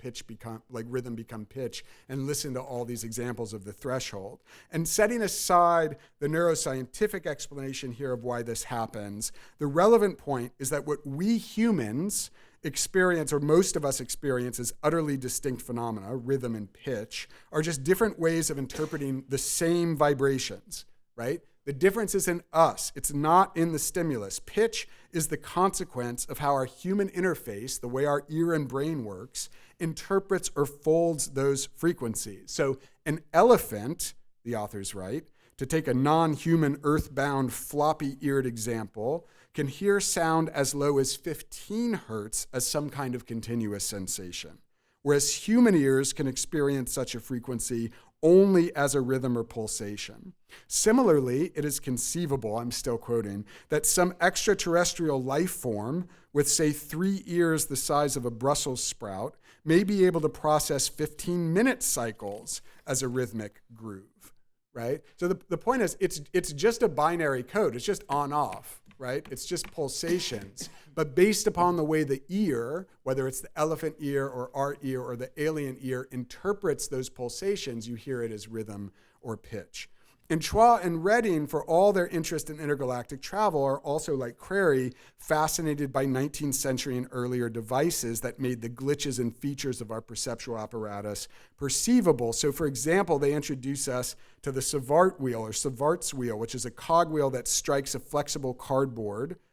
rhythm become pitch and listen to all these examples of the threshold. And setting aside the neuroscientific explanation here of why this happens, the relevant point is that what we humans experience, or most of us experience, as utterly distinct phenomena, rhythm and pitch, are just different ways of interpreting the same vibrations. Right? The difference is in us. It's not in the stimulus. Pitch is the consequence of how our human interface, the way our ear and brain works, interprets or folds those frequencies. So an elephant, the authors write, to take a non-human earthbound floppy-eared example, can hear sound as low as 15 hertz as some kind of continuous sensation, whereas human ears can experience such a frequency only as a rhythm or pulsation. Similarly, it is conceivable, I'm still quoting, that some extraterrestrial life form with, say, 3 ears the size of a Brussels sprout may be able to process 15-minute cycles as a rhythmic groove, right? So the point is, it's just a binary code. It's just on-off, right? It's just pulsations. But based upon the way the ear, whether it's the elephant ear or our ear or the alien ear, interprets those pulsations, you hear it as rhythm or pitch. And Traw and Redding, for all their interest in intergalactic travel, are also, like Crary, fascinated by 19th century and earlier devices that made the glitches and features of our perceptual apparatus perceivable. So, for example, they introduce us to the Savart wheel, or Savart's wheel, which is a cogwheel that strikes a flexible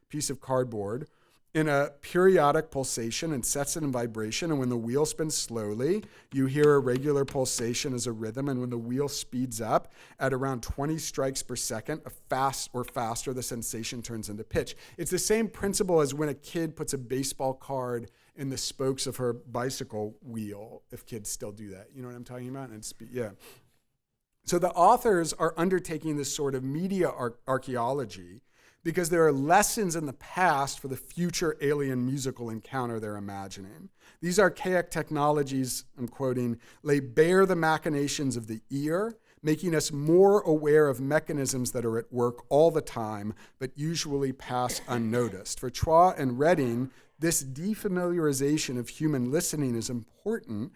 piece of cardboard, in a periodic pulsation and sets it in vibration. And when the wheel spins slowly, you hear a regular pulsation as a rhythm. And when the wheel speeds up at around 20 strikes per second, faster, the sensation turns into pitch. It's the same principle as when a kid puts a baseball card in the spokes of her bicycle wheel, if kids still do that. You know what I'm talking about? Yeah. So the authors are undertaking this sort of media archaeology because there are lessons in the past for the future alien musical encounter they're imagining. These archaic technologies, I'm quoting, lay bare the machinations of the ear, making us more aware of mechanisms that are at work all the time, but usually pass unnoticed. For Traw and Redding, this defamiliarization of human listening is important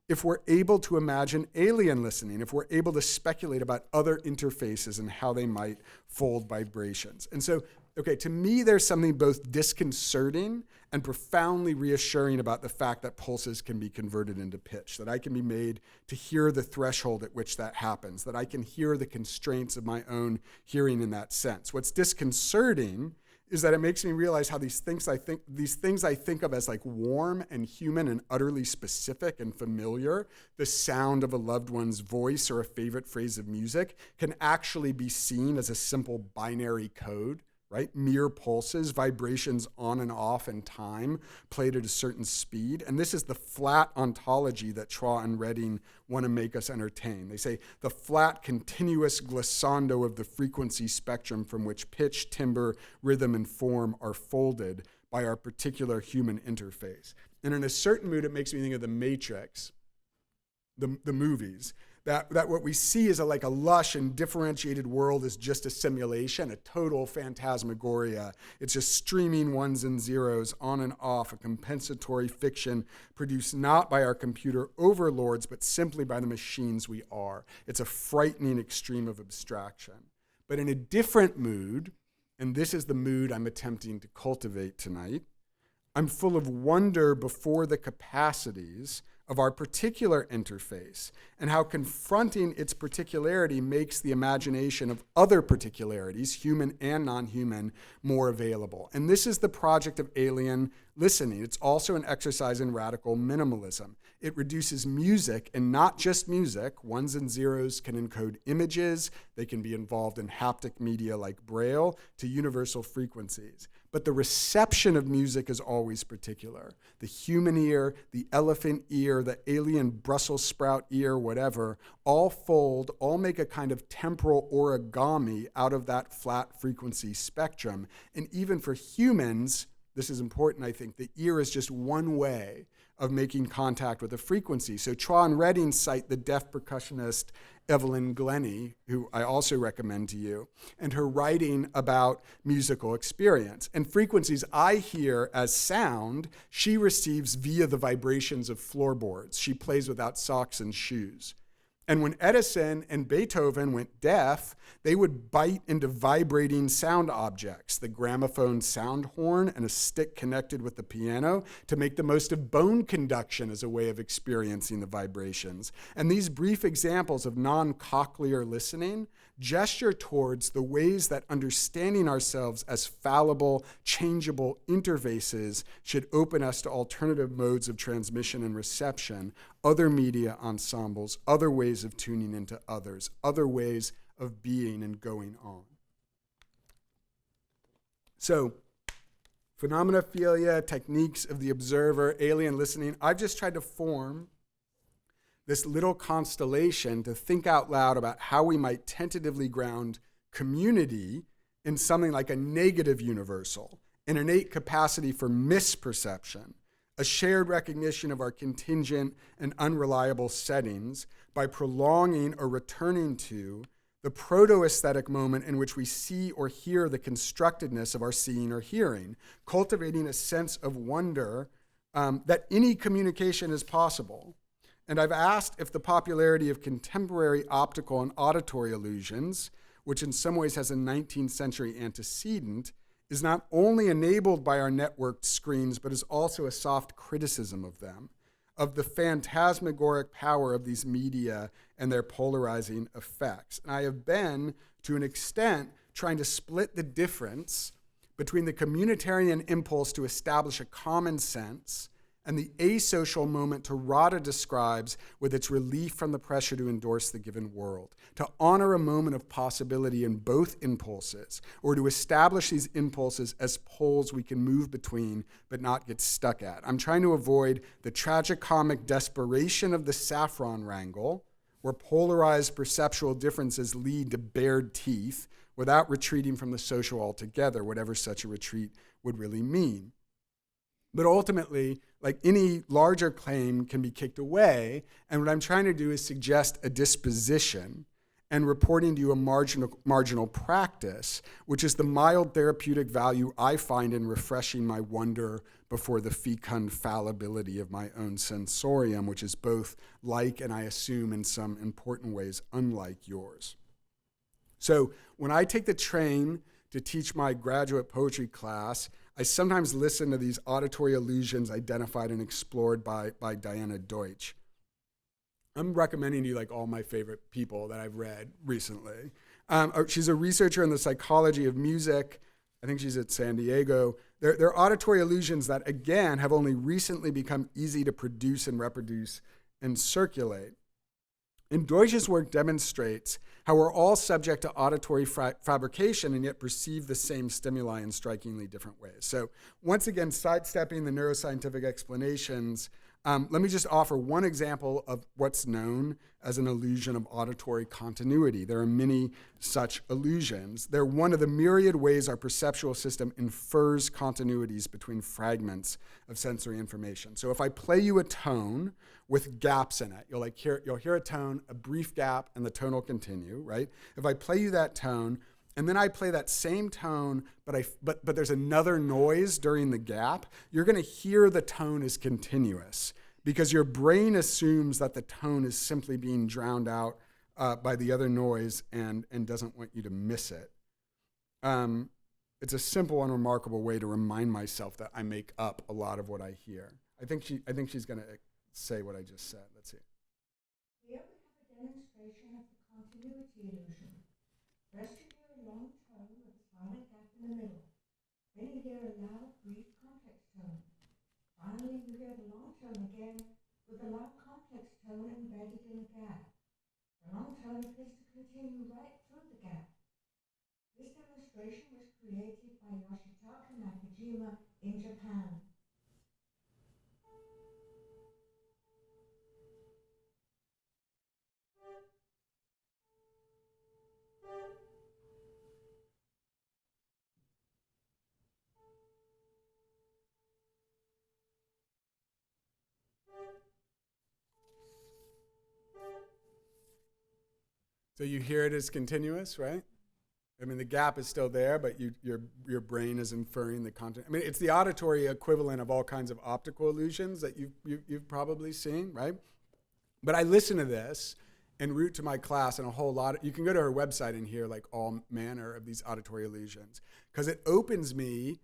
if we're able to imagine alien listening, if we're able to speculate about other interfaces and how they might fold vibrations. And so, okay, to me, there's something both disconcerting and profoundly reassuring about the fact that pulses can be converted into pitch, that I can be made to hear the threshold at which that happens, that I can hear the constraints of my own hearing in that sense. What's disconcerting is that it makes me realize how these things I think of as like warm and human and utterly specific and familiar, the sound of a loved one's voice or a favorite phrase of music, can actually be seen as a simple binary code, right? Mere pulses, vibrations on and off in time, played at a certain speed. And this is the flat ontology that Traw and Redding want to make us entertain. They say the flat, continuous glissando of the frequency spectrum from which pitch, timbre, rhythm, and form are folded by our particular human interface. And in a certain mood, it makes me think of The Matrix, the movies. That what we see is like a lush and differentiated world is just a simulation, a total phantasmagoria. It's just streaming ones and zeros on and off, a compensatory fiction produced not by our computer overlords, but simply by the machines we are. It's a frightening extreme of abstraction. But in a different mood, and this is the mood I'm attempting to cultivate tonight, I'm full of wonder before the capacities of our particular interface and how confronting its particularity makes the imagination of other particularities, human and non-human, more available. And this is the project of alien listening. It's also an exercise in radical minimalism. It reduces music, and not just music. Ones and zeros can encode images. They can be involved in haptic media like Braille, to universal frequencies. But the reception of music is always particular. The human ear, the elephant ear, the alien Brussels sprout ear, whatever, all fold, all make a kind of temporal origami out of that flat frequency spectrum. And even for humans, this is important, I think, the ear is just one way of making contact with a frequency. So Traw and Redding cite the deaf percussionist Evelyn Glennie, who I also recommend to you, and her writing about musical experience. And frequencies I hear as sound, she receives via the vibrations of floorboards. She plays without socks and shoes. And when Edison and Beethoven went deaf, they would bite into vibrating sound objects, the gramophone sound horn and a stick connected with the piano, to make the most of bone conduction as a way of experiencing the vibrations. And these brief examples of non-cochlear listening gesture towards the ways that understanding ourselves as fallible, changeable interfaces should open us to alternative modes of transmission and reception, other media ensembles, other ways of tuning into others, other ways of being and going on. So, phenomenophilia, techniques of the observer, alien listening, I've just tried to form this little constellation to think out loud about how we might tentatively ground community in something like a negative universal, an innate capacity for misperception, a shared recognition of our contingent and unreliable settings by prolonging or returning to the proto-aesthetic moment in which we see or hear the constructedness of our seeing or hearing, cultivating a sense of wonder that any communication is possible. And I've asked if the popularity of contemporary optical and auditory illusions, which in some ways has a 19th century antecedent, is not only enabled by our networked screens, but is also a soft criticism of them, of the phantasmagoric power of these media and their polarizing effects. And I have been, to an extent, trying to split the difference between the communitarian impulse to establish a common sense and the asocial moment Tarada describes with its relief from the pressure to endorse the given world, to honor a moment of possibility in both impulses, or to establish these impulses as poles we can move between but not get stuck at. I'm trying to avoid the tragicomic desperation of the saffron wrangle, where polarized perceptual differences lead to bared teeth without retreating from the social altogether, whatever such a retreat would really mean. But ultimately, like any larger claim can be kicked away, and what I'm trying to do is suggest a disposition and reporting to you a marginal practice, which is the mild therapeutic value I find in refreshing my wonder before the fecund fallibility of my own sensorium, which is both like and I assume in some important ways unlike yours. So when I take the train to teach my graduate poetry class, I sometimes listen to these auditory illusions identified and explored by Diana Deutsch. I'm recommending to you like all my favorite people that I've read recently. She's a researcher in the psychology of music, I think she's at San Diego. They're auditory illusions that, again, have only recently become easy to produce and reproduce and circulate. And Deutsch's work demonstrates how we're all subject to auditory fabrication and yet perceive the same stimuli in strikingly different ways. So once again, sidestepping the neuroscientific explanations, let me just offer one example of what's known as an illusion of auditory continuity. There are many such illusions. They're one of the myriad ways our perceptual system infers continuities between fragments of sensory information. So if I play you a tone with gaps in it, you'll hear a tone, a brief gap, and the tone will continue, right? If I play you that tone, and then I play that same tone, but there's another noise during the gap, you're going to hear the tone is continuous because your brain assumes that the tone is simply being drowned out by the other noise and doesn't want you to miss it. It's a simple and remarkable way to remind myself that I make up a lot of what I hear. I think she's going to say what I just said. Let's see. Here we have a demonstration of the continuity illusion. First you hear a long tone with a silent gap in the middle. Then you hear a loud, brief, complex tone. Finally you hear the long tone again with a loud, complex tone embedded in a gap. The long tone appears to continue right through the gap. This demonstration was created by Yoshitaka Nakajima in Japan. So you hear it as continuous, right? I mean, the gap is still there, but your brain is inferring the content. I mean, it's the auditory equivalent of all kinds of optical illusions that you've probably seen, right? But I listen to this en route to my class and a whole lot. You can go to her website and hear like all manner of these auditory illusions because it opens me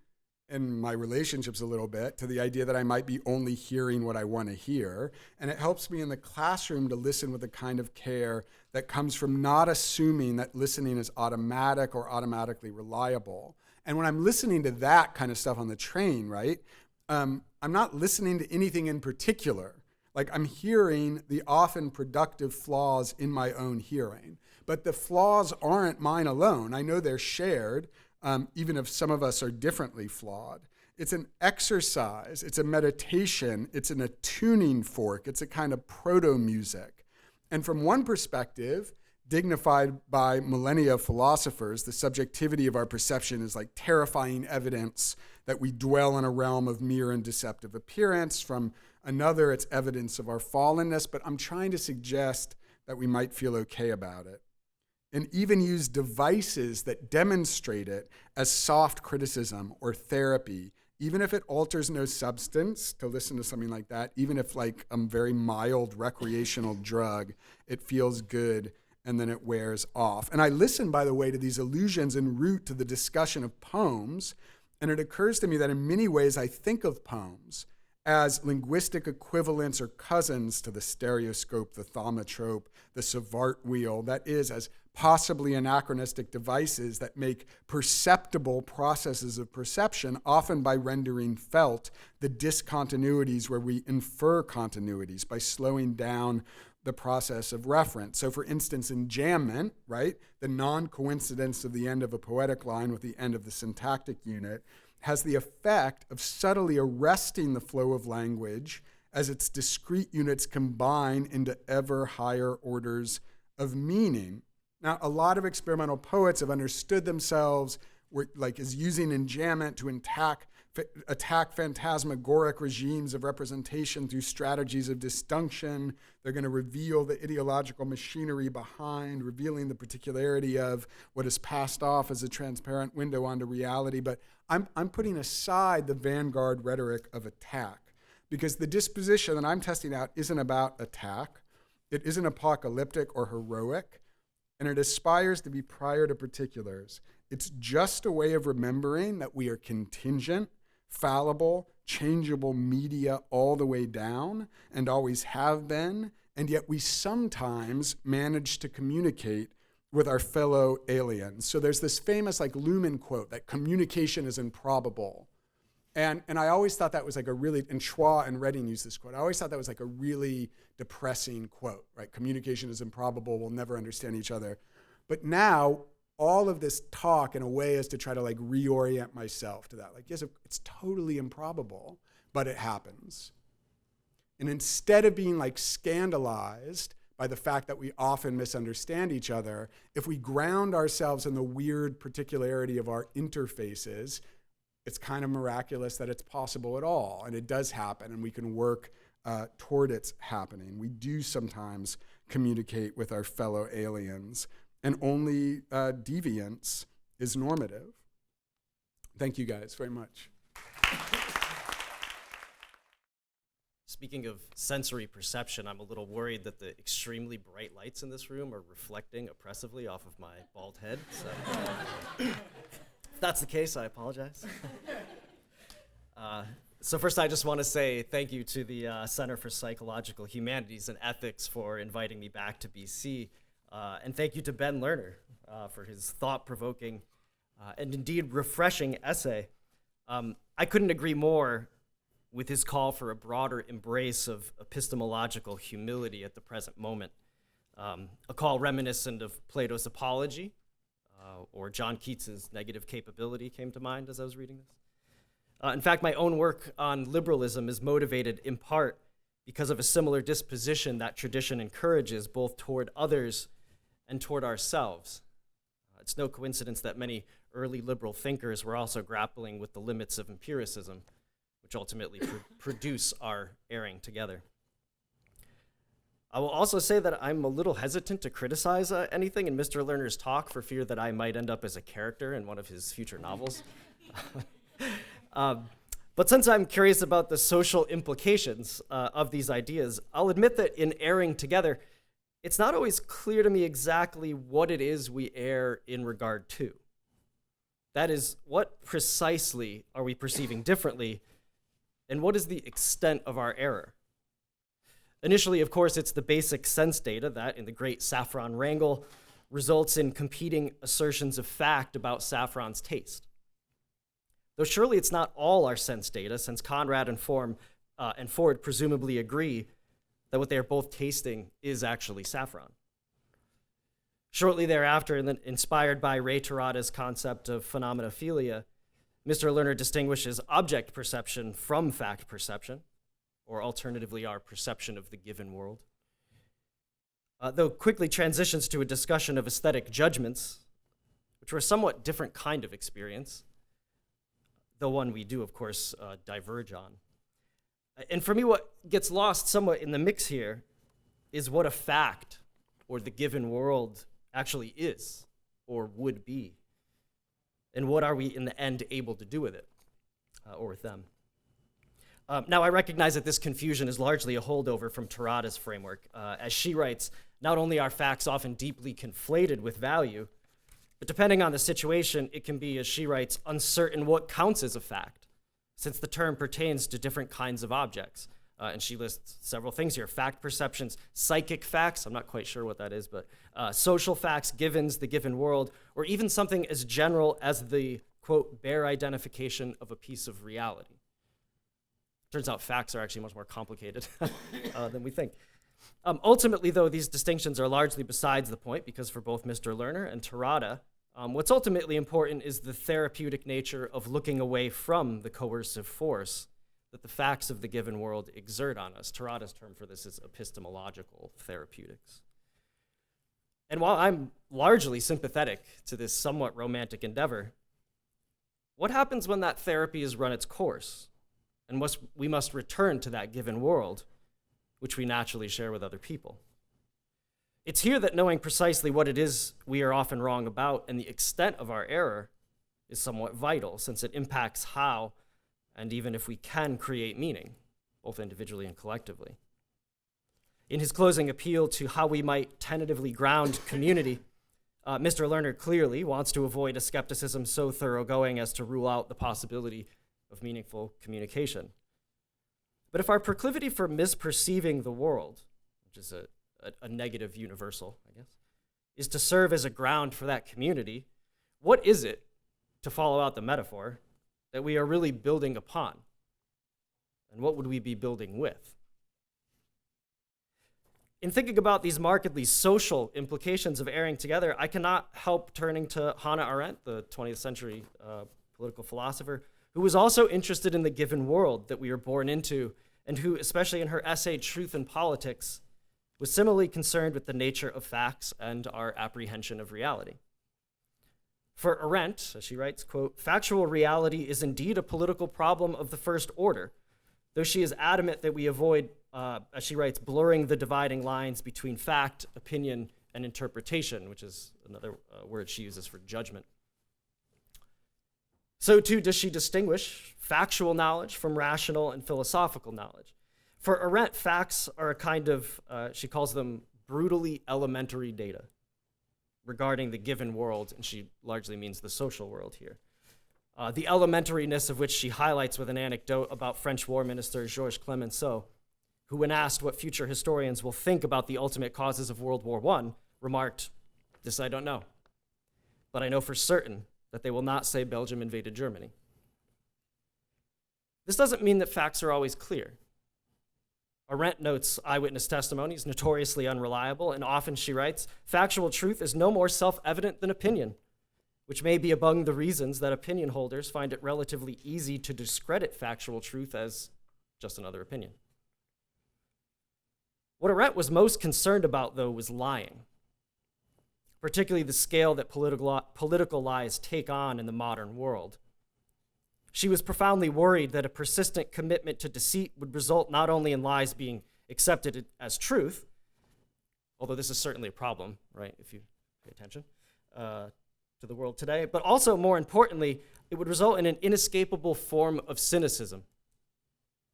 in my relationships a little bit to the idea that I might be only hearing what I want to hear. And it helps me in the classroom to listen with the kind of care that comes from not assuming that listening is automatic or automatically reliable. And when I'm listening to that kind of stuff on the train, right, I'm not listening to anything in particular. Like I'm hearing the often productive flaws in my own hearing. But the flaws aren't mine alone. I know they're shared, even if some of us are differently flawed. It's an exercise, it's a meditation, it's an attuning fork, it's a kind of proto-music. And from one perspective, dignified by millennia of philosophers, the subjectivity of our perception is like terrifying evidence that we dwell in a realm of mere and deceptive appearance. From another, it's evidence of our fallenness, but I'm trying to suggest that we might feel okay about it. And even use devices that demonstrate it as soft criticism or therapy, even if it alters no substance, to listen to something like that, even if like a very mild recreational drug, it feels good and then it wears off. And I listen, by the way, to these illusions en route to the discussion of poems, and it occurs to me that in many ways I think of poems as linguistic equivalents or cousins to the stereoscope, the thaumatrope, the Savart wheel, that is, as possibly anachronistic devices that make perceptible processes of perception, often by rendering felt the discontinuities where we infer continuities by slowing down the process of reference. So for instance, enjambment, right, the non-coincidence of the end of a poetic line with the end of the syntactic unit has the effect of subtly arresting the flow of language as its discrete units combine into ever higher orders of meaning. Now, a lot of experimental poets have understood themselves as using enjambment to attack phantasmagoric regimes of representation through strategies of disjunction. They're going to reveal the ideological machinery behind, revealing the particularity of what is passed off as a transparent window onto reality. But I'm putting aside the vanguard rhetoric of attack, because the disposition that I'm testing out isn't about attack. It isn't apocalyptic or heroic, and it aspires to be prior to particulars. It's just a way of remembering that we are contingent, fallible, changeable media all the way down, and always have been, and yet we sometimes manage to communicate with our fellow aliens. So there's this famous like Luhmann quote that communication is improbable. And I always thought that was like a really, and Schwa and Redding used this quote, I always thought that was like a really depressing quote, right? Communication is improbable, we'll never understand each other. But now, all of this talk in a way is to try to like reorient myself to that. Like, yes, it's totally improbable, but it happens. And instead of being like scandalized by the fact that we often misunderstand each other, if we ground ourselves in the weird particularity of our interfaces, it's kind of miraculous that it's possible at all. And it does happen, and we can work toward its happening. We do sometimes communicate with our fellow aliens, and only deviance is normative. Thank you guys very much. Speaking of sensory perception, I'm a little worried that the extremely bright lights in this room are reflecting oppressively off of my bald head. So if that's the case, I apologize. So first, I just want to say thank you to the Center for Psychological Humanities and Ethics for inviting me back to BC. And thank you to Ben Lerner for his thought-provoking and indeed refreshing essay. I couldn't agree more with his call for a broader embrace of epistemological humility at the present moment, a call reminiscent of Plato's Apology, or John Keats's Negative Capability came to mind as I was reading this. In fact, my own work on liberalism is motivated in part because of a similar disposition that tradition encourages both toward others and toward ourselves. It's no coincidence that many early liberal thinkers were also grappling with the limits of empiricism, which ultimately produce our erring together. I will also say that I'm a little hesitant to criticize anything in Mr. Lerner's talk for fear that I might end up as a character in one of his future novels. But since I'm curious about the social implications of these ideas, I'll admit that in Erring Together, it's not always clear to me exactly what it is we err in regard to. That is, what precisely are we perceiving differently, and what is the extent of our error? Initially, of course, it's the basic sense data that, in the great saffron wrangle, results in competing assertions of fact about saffron's taste. Though surely it's not all our sense data, since Conrad and Ford presumably agree that what they are both tasting is actually saffron. Shortly thereafter, and then inspired by Ray Terada's concept of phenomenophilia, Mr. Lerner distinguishes object perception from fact perception, or alternatively, our perception of the given world. Though quickly transitions to a discussion of aesthetic judgments, which are a somewhat different kind of experience, the one we do, of course, diverge on. And for me, what gets lost somewhat in the mix here is what a fact or the given world actually is or would be. And what are we, in the end, able to do with it or with them? Now, I recognize that this confusion is largely a holdover from Terada's framework. As she writes, not only are facts often deeply conflated with value, but depending on the situation, it can be, as she writes, uncertain what counts as a fact, since the term pertains to different kinds of objects. And she lists several things here: fact perceptions, psychic facts, I'm not quite sure what that is, but social facts, givens, the given world, or even something as general as the, quote, bare identification of a piece of reality. Turns out facts are actually much more complicated than we think. Ultimately, though, these distinctions are largely besides the point, because for both Mr. Lerner and Terada, what's ultimately important is the therapeutic nature of looking away from the coercive force that the facts of the given world exert on us. Terada's term for this is epistemological therapeutics. And while I'm largely sympathetic to this somewhat romantic endeavor, what happens when that therapy has run its course, and we must return to that given world, which we naturally share with other people? It's here that knowing precisely what it is we are often wrong about and the extent of our error is somewhat vital, since it impacts how, and even if we can, create meaning, both individually and collectively. In his closing appeal to how we might tentatively ground community, Mr. Lerner clearly wants to avoid a skepticism so thoroughgoing as to rule out the possibility of meaningful communication. But if our proclivity for misperceiving the world, which is a negative universal, I guess, is to serve as a ground for that community, what is it, to follow out the metaphor, that we are really building upon? And what would we be building with? In thinking about these markedly social implications of Erring Together, I cannot help turning to Hannah Arendt, the 20th century political philosopher, who was also interested in the given world that we are born into, and who, especially in her essay Truth and Politics, was similarly concerned with the nature of facts and our apprehension of reality. For Arendt, as she writes, quote, "Factual reality is indeed a political problem of the first order, though she is adamant that we avoid, as she writes, blurring the dividing lines between fact, opinion, and interpretation," which is another word she uses for judgment. So too does she distinguish factual knowledge from rational and philosophical knowledge. For Arendt, facts are a kind of, she calls them brutally elementary data regarding the given world, and she largely means the social world here. The elementariness of which she highlights with an anecdote about French War Minister Georges Clemenceau, who, when asked what future historians will think about the ultimate causes of World War I, remarked, "This I don't know, but I know for certain that they will not say Belgium invaded Germany." This doesn't mean that facts are always clear. Arendt notes eyewitness testimony is notoriously unreliable, and often, she writes, factual truth is no more self-evident than opinion, which may be among the reasons that opinion holders find it relatively easy to discredit factual truth as just another opinion. What Arendt was most concerned about, though, was lying, particularly the scale that political lies take on in the modern world. She was profoundly worried that a persistent commitment to deceit would result not only in lies being accepted as truth, although this is certainly a problem, right, if you pay attention to the world today, but also, more importantly, it would result in an inescapable form of cynicism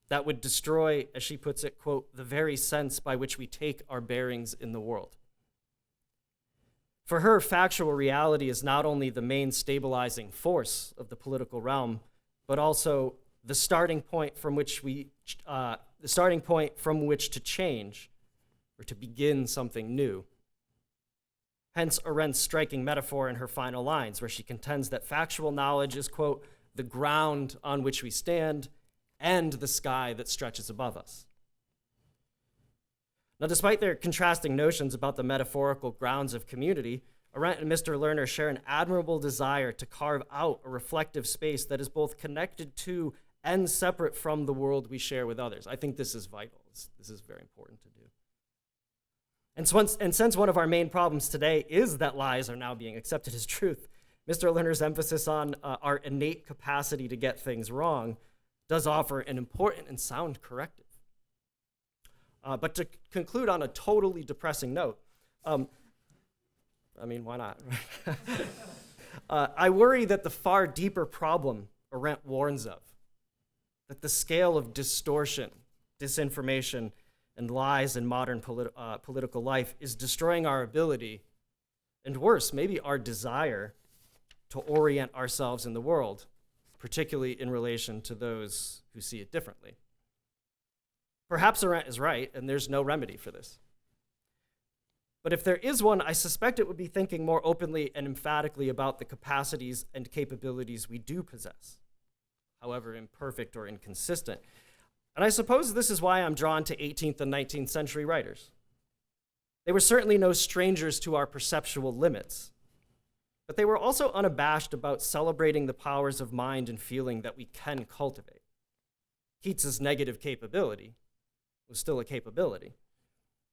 that would destroy, as she puts it, quote, "the very sense by which we take our bearings in the world." For her, factual reality is not only the main stabilizing force of the political realm, but also the starting point from which to change or to begin something new. Hence Arendt's striking metaphor in her final lines, where she contends that factual knowledge is, quote, "the ground on which we stand and the sky that stretches above us." Now, despite their contrasting notions about the metaphorical grounds of community, Arendt and Mr. Lerner share an admirable desire to carve out a reflective space that is both connected to and separate from the world we share with others. I think this is vital. This is very important to do. And since one of our main problems today is that lies are now being accepted as truth, Mr. Lerner's emphasis on our innate capacity to get things wrong does offer an important and sound corrective. But to conclude on a totally depressing note, I mean, why not? I worry that the far deeper problem Arendt warns of, that the scale of distortion, disinformation, and lies in modern political life is destroying our ability, and worse, maybe our desire, to orient ourselves in the world, particularly in relation to those who see it differently. Perhaps Arendt is right, and there's no remedy for this. But if there is one, I suspect it would be thinking more openly and emphatically about the capacities and capabilities we do possess, however imperfect or inconsistent. And I suppose this is why I'm drawn to 18th and 19th century writers. They were certainly no strangers to our perceptual limits, but they were also unabashed about celebrating the powers of mind and feeling that we can cultivate. Keats's negative capability was still a capability.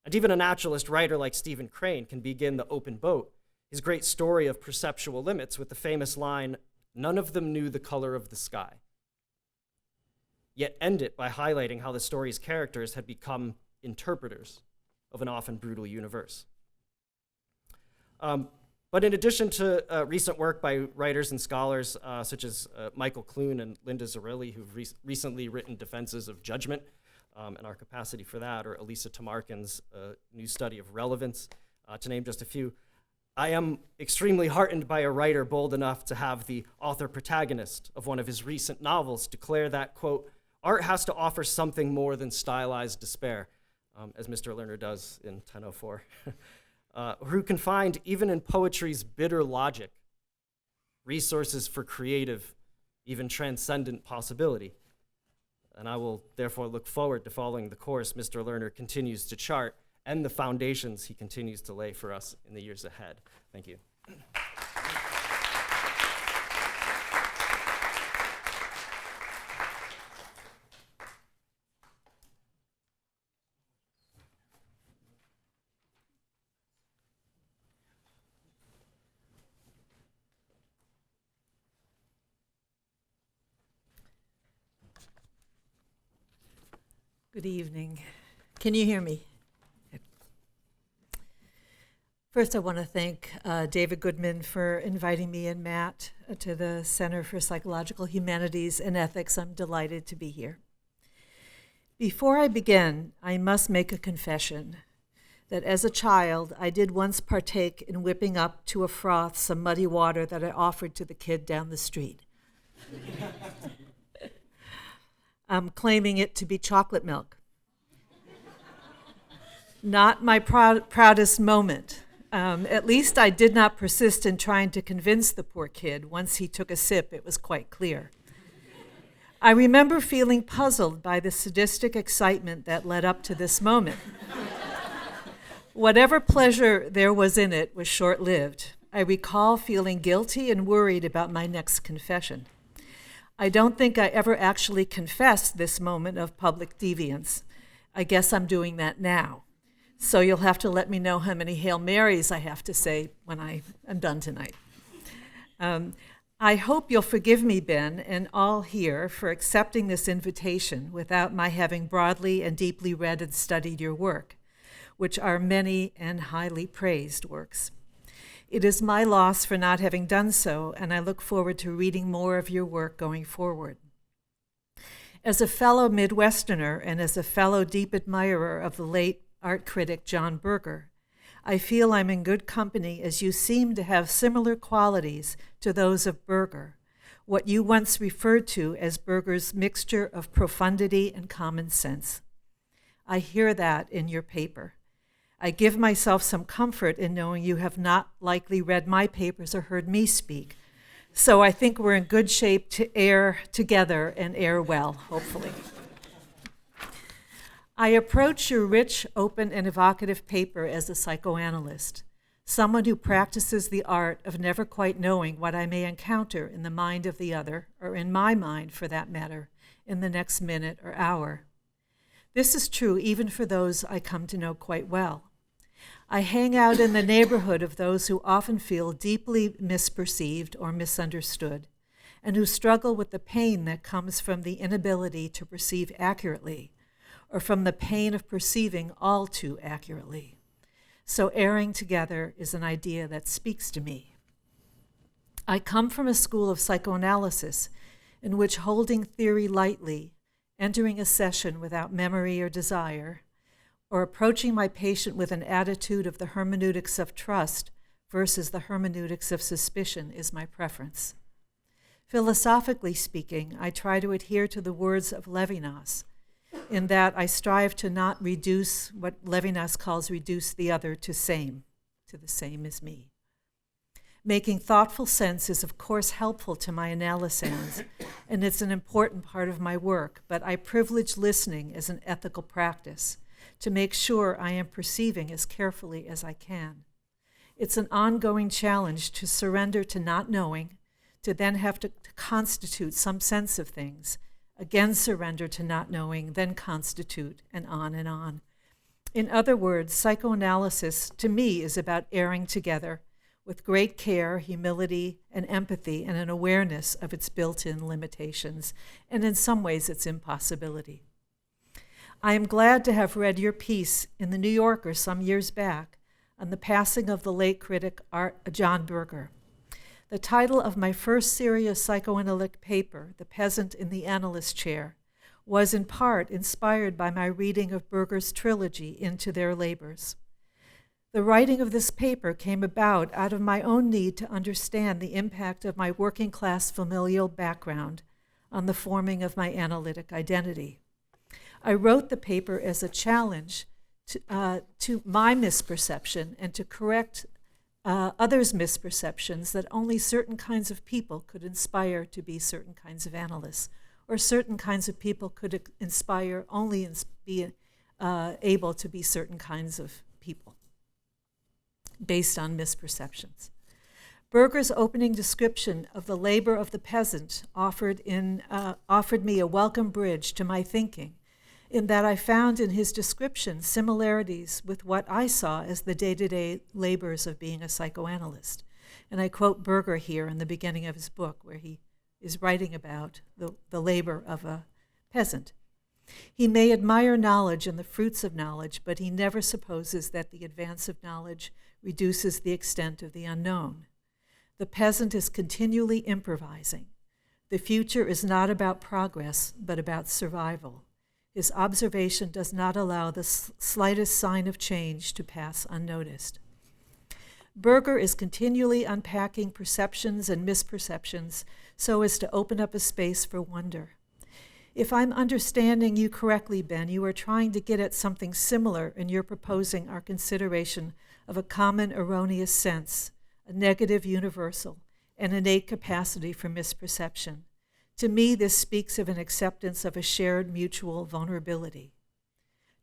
And even a naturalist writer like Stephen Crane can begin The Open Boat, his great story of perceptual limits, with the famous line, "None of them knew the color of the sky," yet end it by highlighting how the story's characters had become interpreters of an often brutal universe. But in addition to recent work by writers and scholars such as Michael Clune and Linda Zarrilli, who've recently written defenses of judgment and our capacity for that, or Elisa Tamarkin's new study of relevance, to name just a few, I am extremely heartened by a writer bold enough to have the author-protagonist of one of his recent novels declare that, quote, "art has to offer something more than stylized despair," as Mr. Lerner does in 1004. who can find, even in poetry's bitter logic, resources for creative, even transcendent possibility. And I will therefore look forward to following the course Mr. Lerner continues to chart and the foundations he continues to lay for us in the years ahead. Thank you. Good evening. Can you hear me? First, I want to thank David Goodman for inviting me and Matt to the Center for Psychological Humanities and Ethics. I'm delighted to be here. Before I begin, I must make a confession that as a child, I did once partake in whipping up to a froth some muddy water that I offered to the kid down the street. Claiming it to be chocolate milk. Not my proudest moment. At least I did not persist in trying to convince the poor kid. Once he took a sip, it was quite clear. I remember feeling puzzled by the sadistic excitement that led up to this moment. Whatever pleasure there was in it was short-lived. I recall feeling guilty and worried about my next confession. I don't think I ever actually confessed this moment of public deviance. I guess I'm doing that now. So you'll have to let me know how many Hail Marys I have to say when I am done tonight. I hope you'll forgive me, Ben, and all here for accepting this invitation without my having broadly and deeply read and studied your work, which are many and highly praised works. It is my loss for not having done so, and I look forward to reading more of your work going forward. As a fellow Midwesterner and as a fellow deep admirer of the late art critic John Berger, I feel I'm in good company as you seem to have similar qualities to those of Berger, what you once referred to as Berger's mixture of profundity and common sense. I hear that in your paper. I give myself some comfort in knowing you have not likely read my papers or heard me speak. So I think we're in good shape to err together and err well, hopefully. I approach your rich, open, and evocative paper as a psychoanalyst, someone who practices the art of never quite knowing what I may encounter in the mind of the other, or in my mind, for that matter, in the next minute or hour. This is true even for those I come to know quite well. I hang out in the neighborhood of those who often feel deeply misperceived or misunderstood, and who struggle with the pain that comes from the inability to perceive accurately, or from the pain of perceiving all too accurately. So erring together is an idea that speaks to me. I come from a school of psychoanalysis in which holding theory lightly, entering a session without memory or desire, or approaching my patient with an attitude of the hermeneutics of trust versus the hermeneutics of suspicion is my preference. Philosophically speaking, I try to adhere to the words of Levinas, in that I strive to not reduce what Levinas calls reduce the other to the same as me. Making thoughtful sense is of course helpful to my analyses, and it's an important part of my work, but I privilege listening as an ethical practice, to make sure I am perceiving as carefully as I can. It's an ongoing challenge to surrender to not knowing, to then have to constitute some sense of things, again surrender to not knowing, then constitute, and on and on. In other words, psychoanalysis to me is about erring together with great care, humility, and empathy, and an awareness of its built-in limitations, and in some ways its impossibility. I am glad to have read your piece in the New Yorker some years back on the passing of the late critic John Berger. The title of my first serious psychoanalytic paper, The Peasant in the Analyst Chair, was in part inspired by my reading of Berger's trilogy, Into Their Labors. The writing of this paper came about out of my own need to understand the impact of my working-class familial background on the forming of my analytic identity. I wrote the paper as a challenge to my misperception and to correct others' misperceptions that only certain kinds of people could inspire to be certain kinds of analysts, or certain kinds of people could inspire only be able to be certain kinds of people based on misperceptions. Berger's opening description of the labor of the peasant offered me a welcome bridge to my thinking, in that I found in his description similarities with what I saw as the day-to-day labors of being a psychoanalyst. And I quote Berger here in the beginning of his book, where he is writing about the labor of a peasant. He may admire knowledge and the fruits of knowledge, but he never supposes that the advance of knowledge reduces the extent of the unknown. The peasant is continually improvising. The future is not about progress, but about survival. His observation does not allow the slightest sign of change to pass unnoticed. Berger is continually unpacking perceptions and misperceptions so as to open up a space for wonder. If I'm understanding you correctly, Ben, you are trying to get at something similar in your proposing our consideration of a common erroneous sense, a negative universal, an innate capacity for misperception. To me, this speaks of an acceptance of a shared mutual vulnerability.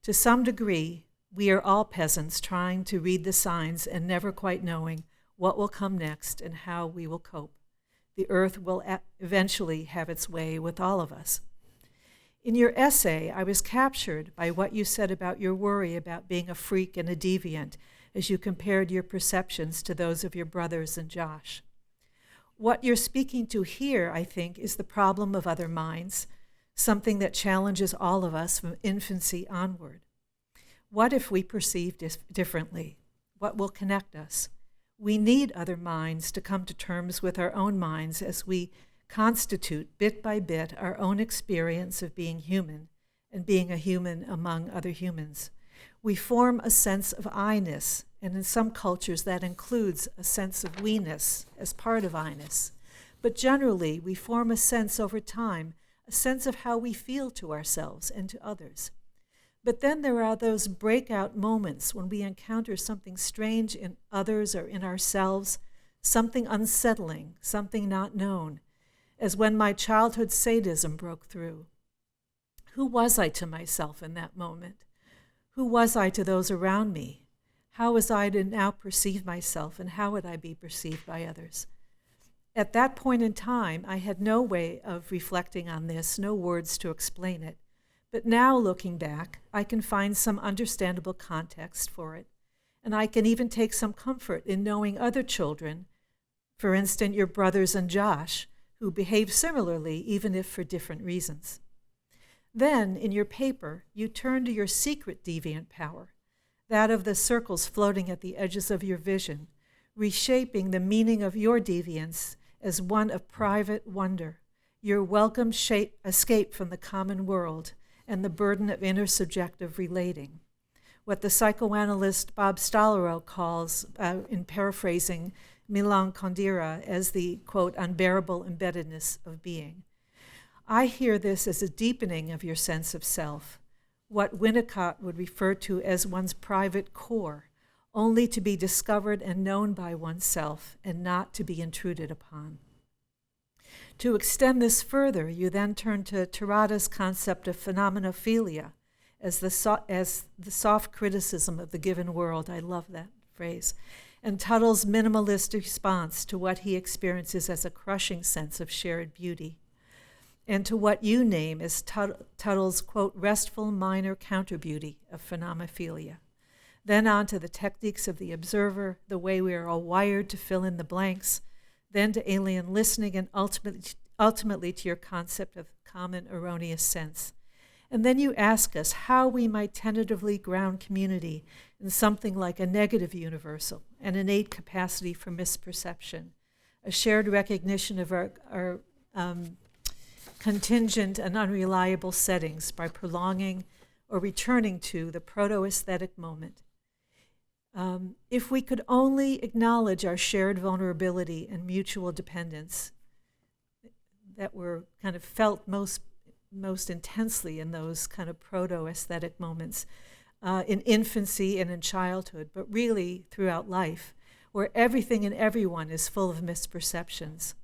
To some degree, we are all peasants trying to read the signs and never quite knowing what will come next and how we will cope. The earth will eventually have its way with all of us. In your essay, I was captured by what you said about your worry about being a freak and a deviant as you compared your perceptions to those of your brothers and Josh. What you're speaking to here, I think, is the problem of other minds, something that challenges all of us from infancy onward. What if we perceive differently? What will connect us? We need other minds to come to terms with our own minds as we constitute, bit by bit, our own experience of being human and being a human among other humans. We form a sense of I-ness, and in some cultures that includes a sense of we-ness as part of I-ness. But generally, we form a sense over time, a sense of how we feel to ourselves and to others. But then there are those breakout moments when we encounter something strange in others or in ourselves, something unsettling, something not known, as when my childhood sadism broke through. Who was I to myself in that moment? Who was I to those around me? How was I to now perceive myself, and how would I be perceived by others? At that point in time, I had no way of reflecting on this, no words to explain it. But now, looking back, I can find some understandable context for it, and I can even take some comfort in knowing other children, for instance, your brothers and Josh, who behave similarly, even if for different reasons. Then, in your paper, you turn to your secret deviant power, that of the circles floating at the edges of your vision, reshaping the meaning of your deviance as one of private wonder, your welcome escape from the common world and the burden of intersubjective relating. What the psychoanalyst Bob Stollerow calls, in paraphrasing Milan Kundera, as the, quote, unbearable embeddedness of being. I hear this as a deepening of your sense of self, what Winnicott would refer to as one's private core, only to be discovered and known by oneself and not to be intruded upon. To extend this further, you then turn to Terada's concept of phenomenophilia as the soft criticism of the given world. I love that phrase. And Tuttle's minimalist response to what he experiences as a crushing sense of shared beauty, and to what you name as Tuttle's, quote, restful minor counter-beauty of phenomenophilia. Then on to the techniques of the observer, the way we are all wired to fill in the blanks, then to alien listening, and ultimately to your concept of common erroneous sense. And then you ask us how we might tentatively ground community in something like a negative universal, an innate capacity for misperception, a shared recognition of our contingent and unreliable settings by prolonging or returning to the proto-aesthetic moment. If we could only acknowledge our shared vulnerability and mutual dependence that were kind of felt most intensely in those kind of proto-aesthetic moments, in infancy and in childhood, but really throughout life, where everything and everyone is full of misperceptions.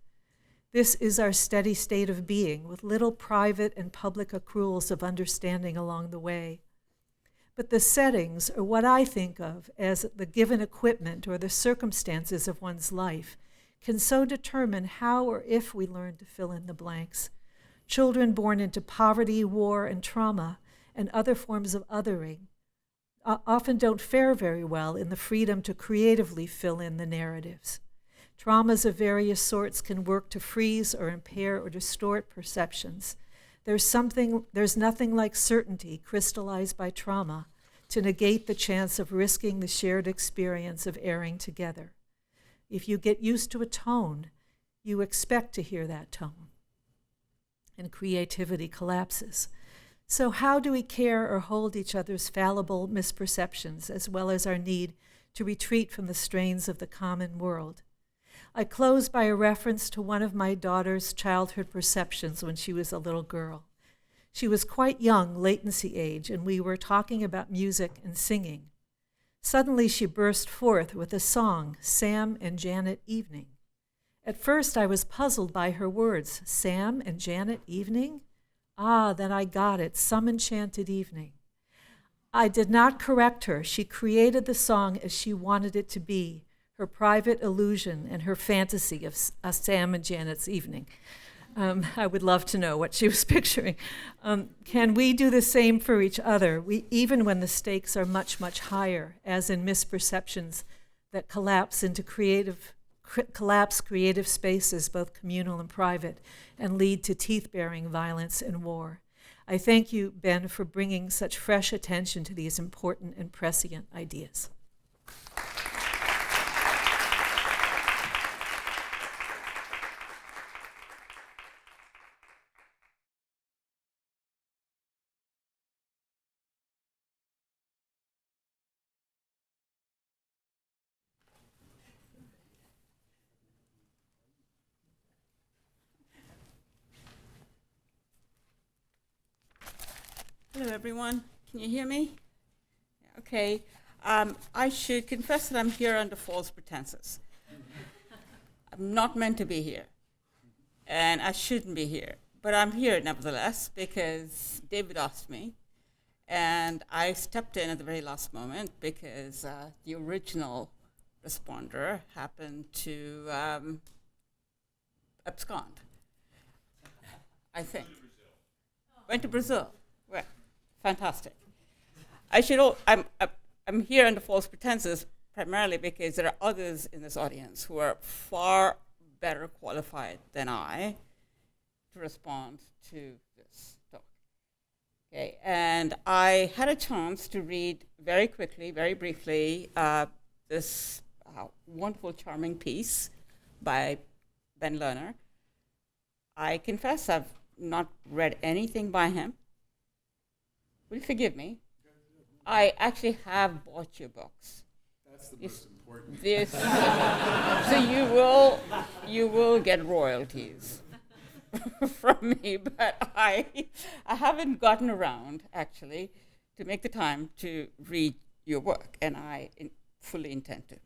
This is our steady state of being, with little private and public accruals of understanding along the way. But the settings, or what I think of as the given equipment or the circumstances of one's life, can so determine how or if we learn to fill in the blanks. Children born into poverty, war, and trauma, and other forms of othering, often don't fare very well in the freedom to creatively fill in the narratives. Traumas of various sorts can work to freeze or impair or distort perceptions. There's nothing like certainty crystallized by trauma to negate the chance of risking the shared experience of erring together. If you get used to a tone, you expect to hear that tone, and creativity collapses. So how do we care or hold each other's fallible misperceptions, as well as our need to retreat from the strains of the common world? I close by a reference to one of my daughter's childhood perceptions when she was a little girl. She was quite young, latency age, and we were talking about music and singing. Suddenly she burst forth with a song, Sam and Janet Evening. At first I was puzzled by her words, Sam and Janet Evening? Ah, then I got it, some enchanted evening. I did not correct her. She created the song as she wanted it to be, her private illusion and her fantasy of Sam and Janet's evening. I would love to know what she was picturing. Can we do the same for each other, even when the stakes are much, much higher, as in misperceptions that collapse creative spaces, both communal and private, and lead to teeth-bearing violence and war? I thank you, Ben, for bringing such fresh attention to these important and prescient ideas. Hello, everyone. Can you hear me? Okay. I should confess that I'm here under false pretenses. I'm not meant to be here, and I shouldn't be here. But I'm here nevertheless because David asked me, and I stepped in at the very last moment because the original responder happened to abscond, I think. Went to Brazil. Well, fantastic. I'm here under false pretenses primarily because there are others in this audience who are far better qualified than I to respond to this talk. Okay, and I had a chance to read very quickly, very briefly, this wonderful, charming piece by Ben Lerner. I confess I've not read anything by him. Will you forgive me? I actually have bought your books. That's the most important. So you will get royalties from me, but I haven't gotten around actually to make the time to read your work, and I fully intend to.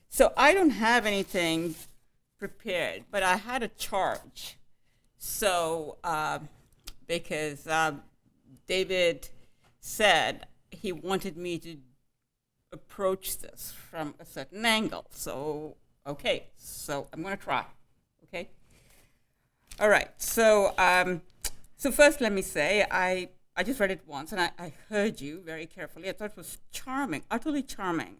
So I don't have anything prepared, but I had a charge. So because David said he wanted me to approach this from a certain angle. So, okay, so I'm going to try, okay? All right, so first let me say, I just read it once, and I heard you very carefully. I thought it was charming, utterly charming,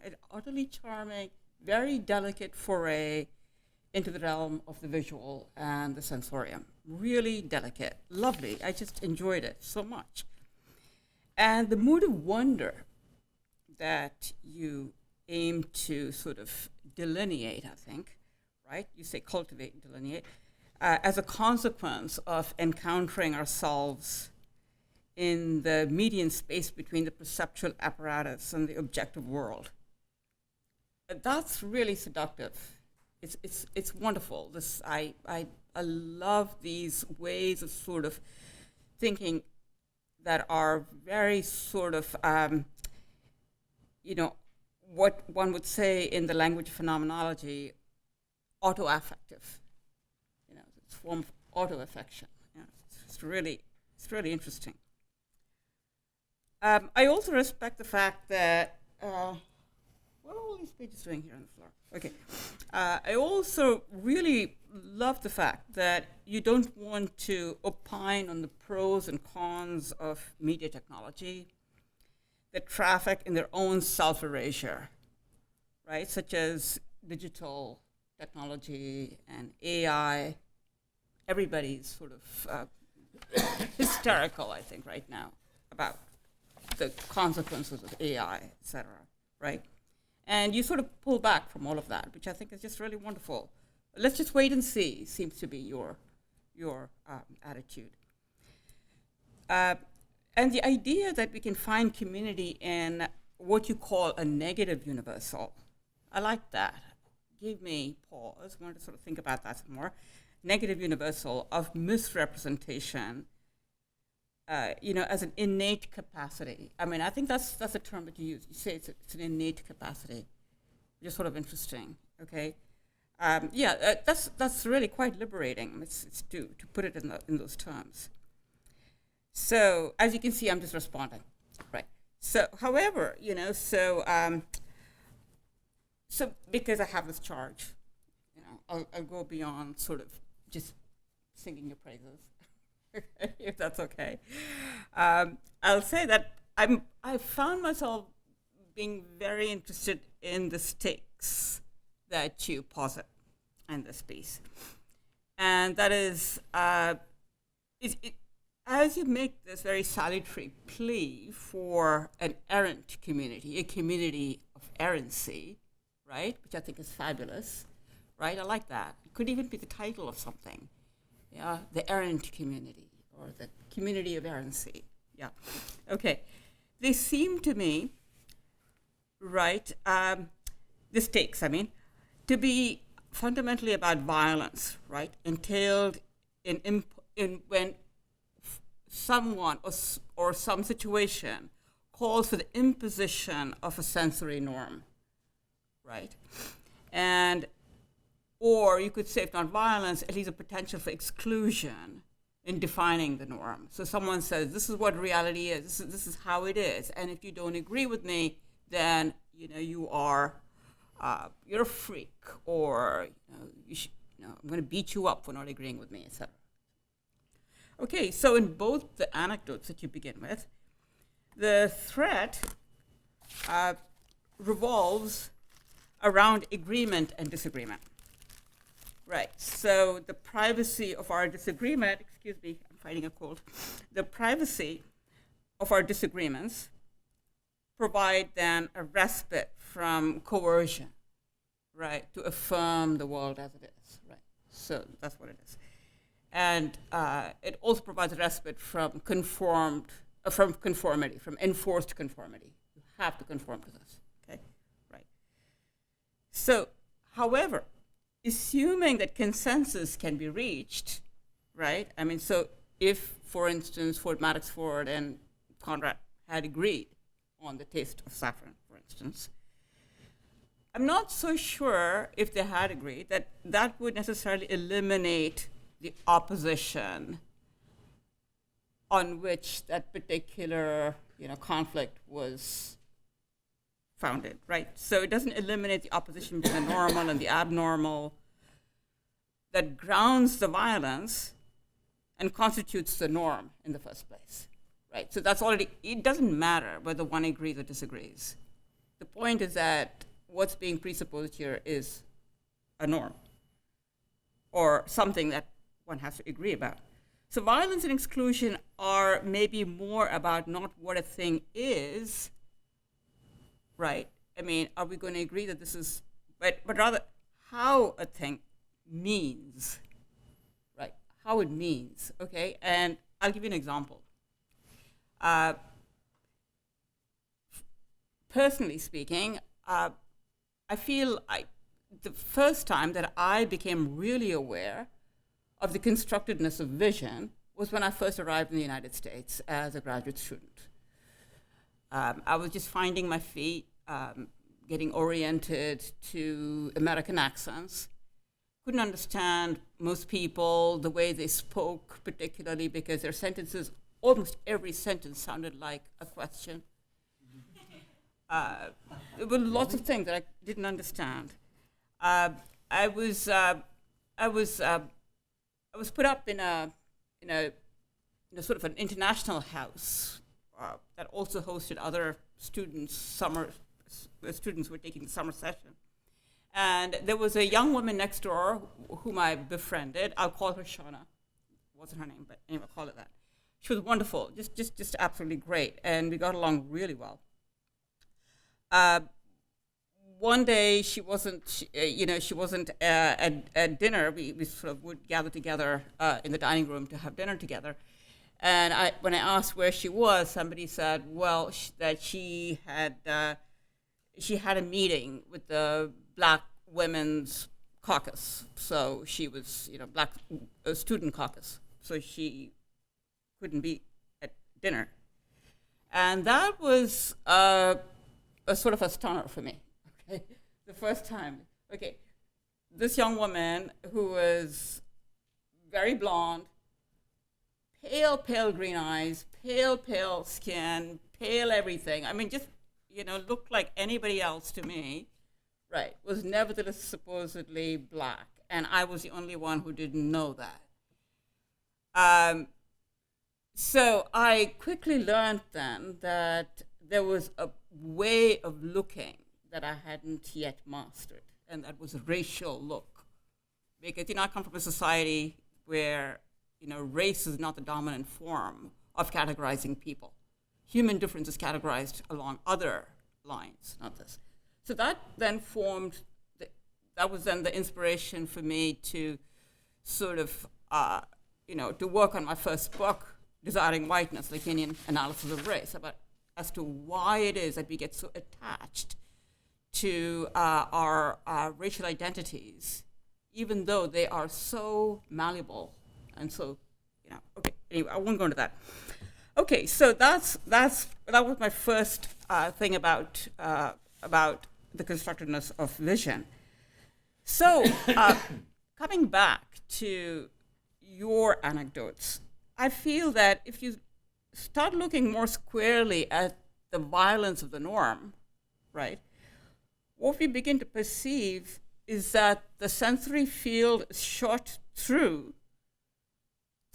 very delicate foray into the realm of the visual and the sensorium. Really delicate, lovely. I just enjoyed it so much. And the mood of wonder that you aim to sort of delineate, I think, right? You say cultivate and delineate, as a consequence of encountering ourselves in the median space between the perceptual apparatus and the objective world. That's really seductive. It's wonderful. I love these ways of sort of thinking that are very sort of, what one would say in the language of phenomenology, auto-affective. It's a form of auto-affection. It's really interesting. I also respect the fact that, what are all these pages doing here on the floor? Okay. I also really love the fact that you don't want to opine on the pros and cons of media technology that traffic in their own self-erasure, right? Such as digital technology and AI. Everybody's sort of hysterical, I think, right now about the consequences of AI, et cetera, right? And you sort of pull back from all of that, which I think is just really wonderful. Let's just wait and see, seems to be your attitude. And the idea that we can find community in what you call a negative universal, I like that. Give me pause. I wanted to sort of think about that some more. Negative universal of misrepresentation, as an innate capacity. I mean, I think that's a term that you use. You say it's an innate capacity, which is sort of interesting. Okay, that's really quite liberating. It's to put it in those terms. So as you can see, I'm just responding, right? So, however, so because I have this charge, I'll go beyond sort of just singing your praises, if that's okay. I'll say that I found myself being very interested in the stakes that you posit in this piece, and that is, as you make this very salutary plea for an errant community, a community of errancy, right, which I think is fabulous, right? I like that. It could even be the title of something, the errant community or the community of errancy. Yeah, okay. They seem to me, right, the stakes, to be fundamentally about violence, right, entailed in when someone or some situation calls for the imposition of a sensory norm, right? Or you could say, if not violence, at least a potential for exclusion in defining the norm. So someone says, this is what reality is, this is how it is, and if you don't agree with me, then you are, you're a freak, or I'm going to beat you up for not agreeing with me, etc. Okay, so in both the anecdotes that you begin with, the threat revolves around agreement and disagreement. Right, so the privacy of our disagreement, excuse me, I'm fighting a cold. The privacy of our disagreements provide then a respite from coercion, right, to affirm the world as it is, right? So that's what it is. And it also provides a respite from conformity, from enforced conformity. You have to conform to this, okay? Right. So, however, assuming that consensus can be reached, right? So if, for instance, Ford Madox Ford and Conrad had agreed on the taste of saffron, for instance, I'm not so sure if they had agreed that that would necessarily eliminate the opposition on which that particular conflict was founded, right? So it doesn't eliminate the opposition between the normal and the abnormal that grounds the violence and constitutes the norm in the first place, right? So that's already, it doesn't matter whether one agrees or disagrees. The point is that what's being presupposed here is a norm or something that one has to agree about. So violence and exclusion are maybe more about not what a thing is, right? Are we going to agree that this is, but rather how a thing means, right? How it means, okay? And I'll give you an example. Personally speaking, I feel the first time that I became really aware of the constructedness of vision was when I first arrived in the United States as a graduate student. I was just finding my feet, getting oriented to American accents. Couldn't understand most people, the way they spoke, particularly because their sentences, almost every sentence sounded like a question. There were lots of things that I didn't understand. I was put up in a sort of an international house that also hosted other students. Students were taking the summer session, and there was a young woman next door whom I befriended. I'll call her Shauna. Wasn't her name, but anyway, I'll call it that. She was wonderful, just absolutely great, and we got along really well. One day she wasn't at dinner. We sort of would gather together in the dining room to have dinner together. And when I asked where she was, somebody said, well, that she had a meeting with the Black Women's Caucus. So she was, Black Student Caucus. So she couldn't be at dinner. And that was a sort of a stunner for me. Okay, the first time. Okay, this young woman who was very blonde, pale green eyes, pale skin, pale everything. I mean, just, looked like anybody else to me, right, was nevertheless supposedly Black. And I was the only one who didn't know that. So I quickly learned then that there was a way of looking that I hadn't yet mastered, and that was a racial look. Because, I come from a society where, race is not the dominant form of categorizing people. Human difference is categorized along other lines, not this. So that then that was then the inspiration for me to sort of, to work on my first book, Desiring Whiteness, Lacanian Analysis of Race, as to why it is that we get so attached to our racial identities, even though they are so malleable and so, okay, anyway, I won't go into that. Okay, so that was my first thing about the constructedness of vision. So, coming back to your anecdotes, I feel that if you start looking more squarely at the violence of the norm, right, what we begin to perceive is that the sensory field is shot through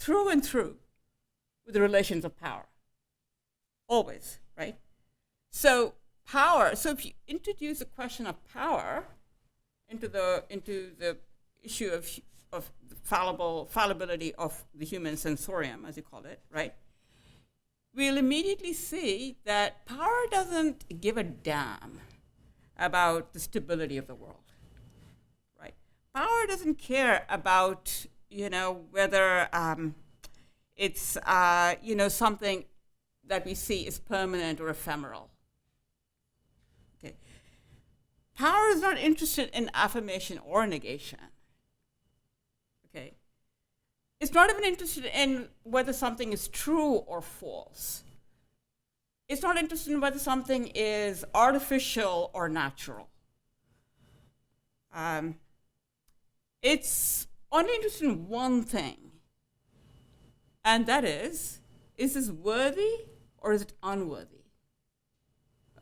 and through with the relations of power. Always, right? So power, so if you introduce the question of power into the issue of the fallibility of the human sensorium, as you call it, right? We'll immediately see that power doesn't give a damn about the stability of the world, right? Power doesn't care about, whether it's, something that we see is permanent or ephemeral. Okay. Power is not interested in affirmation or negation. Okay. It's not even interested in whether something is true or false. It's not interested in whether something is artificial or natural. It's only interested in one thing, and that is this worthy or is it unworthy?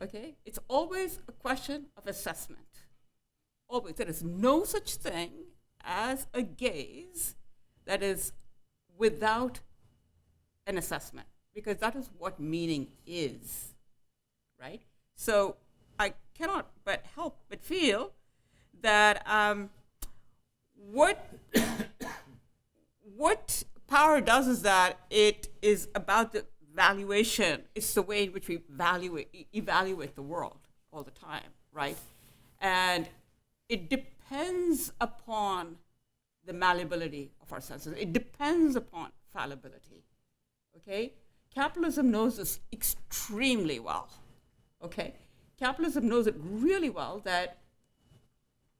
Okay? It's always a question of assessment. Always. There is no such thing as a gaze that is without an assessment, because that is what meaning is, right? So I cannot but help but feel that what power does is that it is about the valuation. It's the way in which we evaluate the world all the time, right? And it depends upon the malleability of our senses. It depends upon fallibility, okay? Capitalism knows this extremely well, okay? Capitalism knows it really well that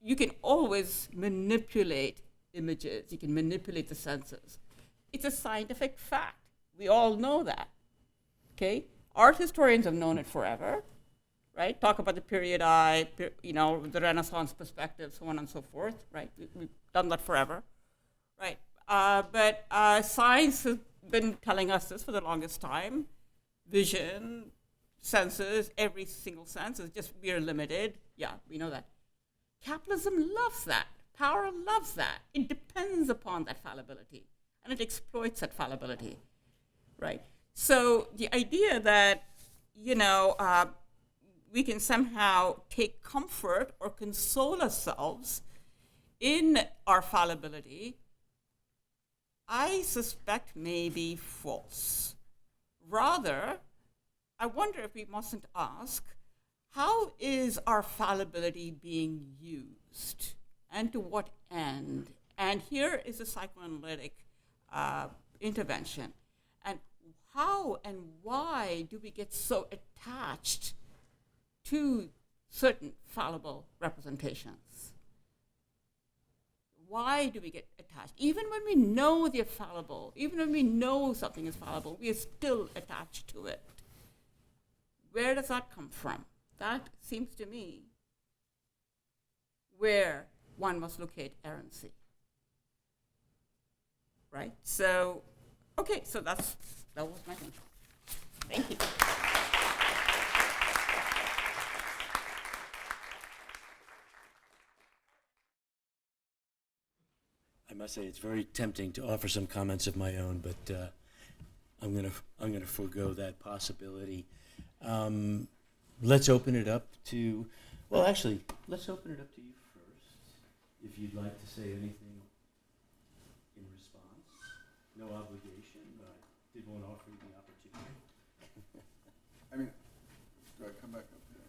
you can always manipulate images, you can manipulate the senses. It's a scientific fact. We all know that. Okay? Art historians have known it forever, right? Talk about the period eye, the Renaissance perspective, so on and so forth, right? We've done that forever, right? But science has been telling us this for the longest time. Vision, senses, every single sense is just, we are limited. Yeah, we know that. Capitalism loves that. Power loves that. It depends upon that fallibility, and it exploits that fallibility, right? So the idea that, we can somehow take comfort or console ourselves in our fallibility, I suspect may be false. Rather, I wonder if we mustn't ask, how is our fallibility being used, and to what end? And here is a psychoanalytic intervention. And how and why do we get so attached to certain fallible representations? Why do we get attached? Even when we know they're fallible, even when we know something is fallible, we are still attached to it. Where does that come from? That seems to me where one must locate errancy. Right? So, okay, so that was my thing. Thank you. I must say it's very tempting to offer some comments of my own, but I'm gonna forego that possibility. Let's open it up to, well, actually, let's open it up to you first, if you'd like to say anything in response. No obligation, but I did want to offer you the opportunity. I mean, do I come back up here?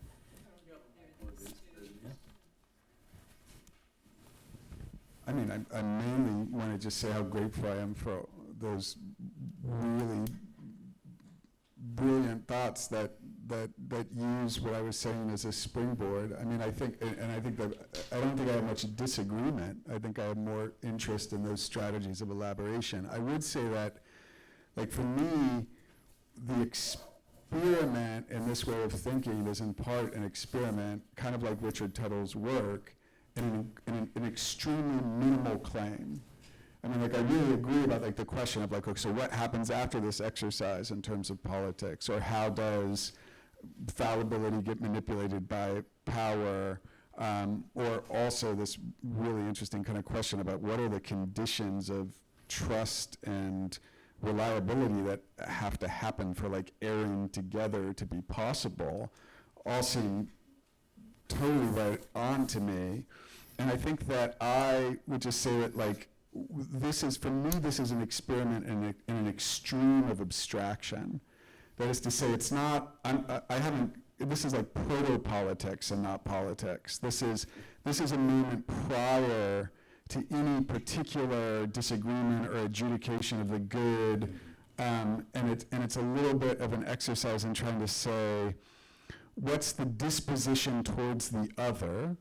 I mean, I mainly want to just say how grateful I am for those really brilliant thoughts that use what I was saying as a springboard. I mean, I think that I don't think I have much disagreement. I think I have more interest in those strategies of elaboration. I would say that, like, for me, the experiment in this way of thinking is in part an experiment, kind of like Richard Tuttle's work, in an extremely minimal claim. I mean, like, I really agree about, like, the question of, like, okay, so what happens after this exercise in terms of politics, or how does fallibility get manipulated by power, or also this really interesting kind of question about what are the conditions of trust and reliability that have to happen for, like, erring together to be possible, all seem totally right on to me. And I think that I would just say that, like, this is, for me, this is an experiment in an extreme of abstraction. That is to say, it's not, this is like proto-politics and not politics. This is a moment prior to any particular disagreement or adjudication of the good, and it's a little bit of an exercise in trying to say, what's the disposition towards the other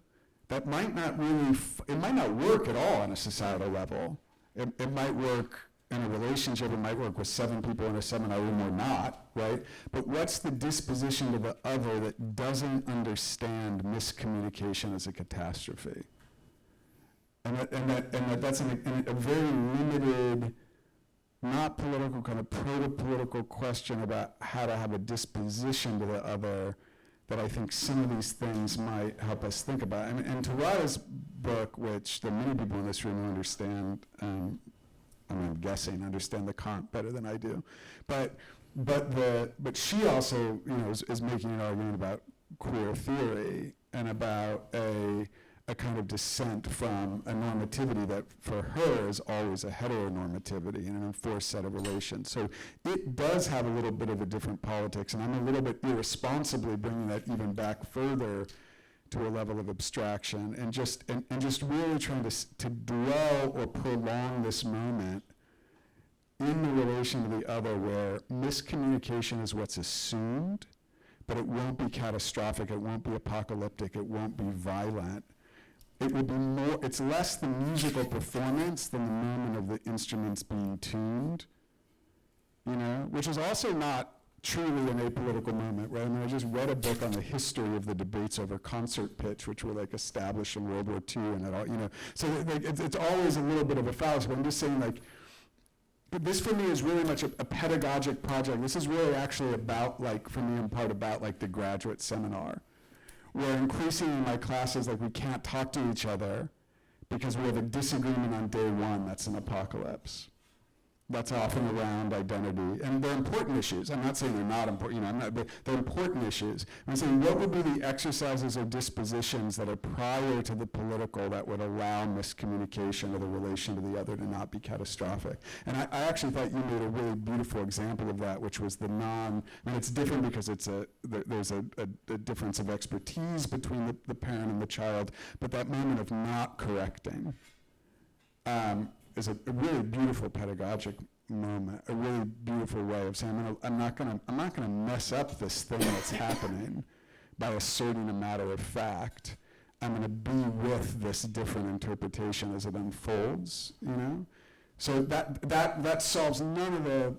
that might not really, it might not work at all on a societal level. It might work in a relationship, it might work with 7 people in a seminar room or not, right? But what's the disposition to the other that doesn't understand miscommunication as a catastrophe? And that's a very limited, not political, kind of proto-political question about how to have a disposition to the other that I think some of these things might help us think about. I mean, and Tarada's book, which the many people in this room understand, I'm guessing, understand the Kant better than I do, but she also, is making an argument about queer theory and about a kind of descent from a normativity that for her is always a heteronormativity and an enforced set of relations. So it does have a little bit of a different politics, and I'm a little bit irresponsibly bringing that even back further to a level of abstraction, and just really trying to dwell or prolong this moment in the relation to the other, where miscommunication is what's assumed, but it won't be catastrophic, it won't be apocalyptic, it won't be violent. it will be more, it's less the musical performance than the moment of the instruments being tuned, you know, which is also not truly an apolitical moment, right? I mean, I just read a book on the history of the debates over concert pitch, which were like established in World War II, and it all, you know, so like it's always a little bit of a fallacy, but I'm just saying, like, this for me is really much a pedagogic project. This is really actually about, like, for me in part about, like, the graduate seminar, where increasingly in my classes, like, we can't talk to each other because we have a disagreement on day one that's an apocalypse. That's often around identity, and they're important issues. I'm not saying they're not important, you know, but they're important issues. I'm saying, what would be the exercises or dispositions that are prior to the political that would allow miscommunication or the relation to the other to not be catastrophic? And I actually thought you made a really beautiful example of that, which was the I mean, it's different because there's a difference of expertise between the parent and the child, but that moment of not correcting. Is a really beautiful pedagogic moment, a really beautiful way of saying, I'm not gonna mess up this thing that's happening by asserting a matter of fact. I'm gonna be with this different interpretation as it unfolds, you know? So that solves none of the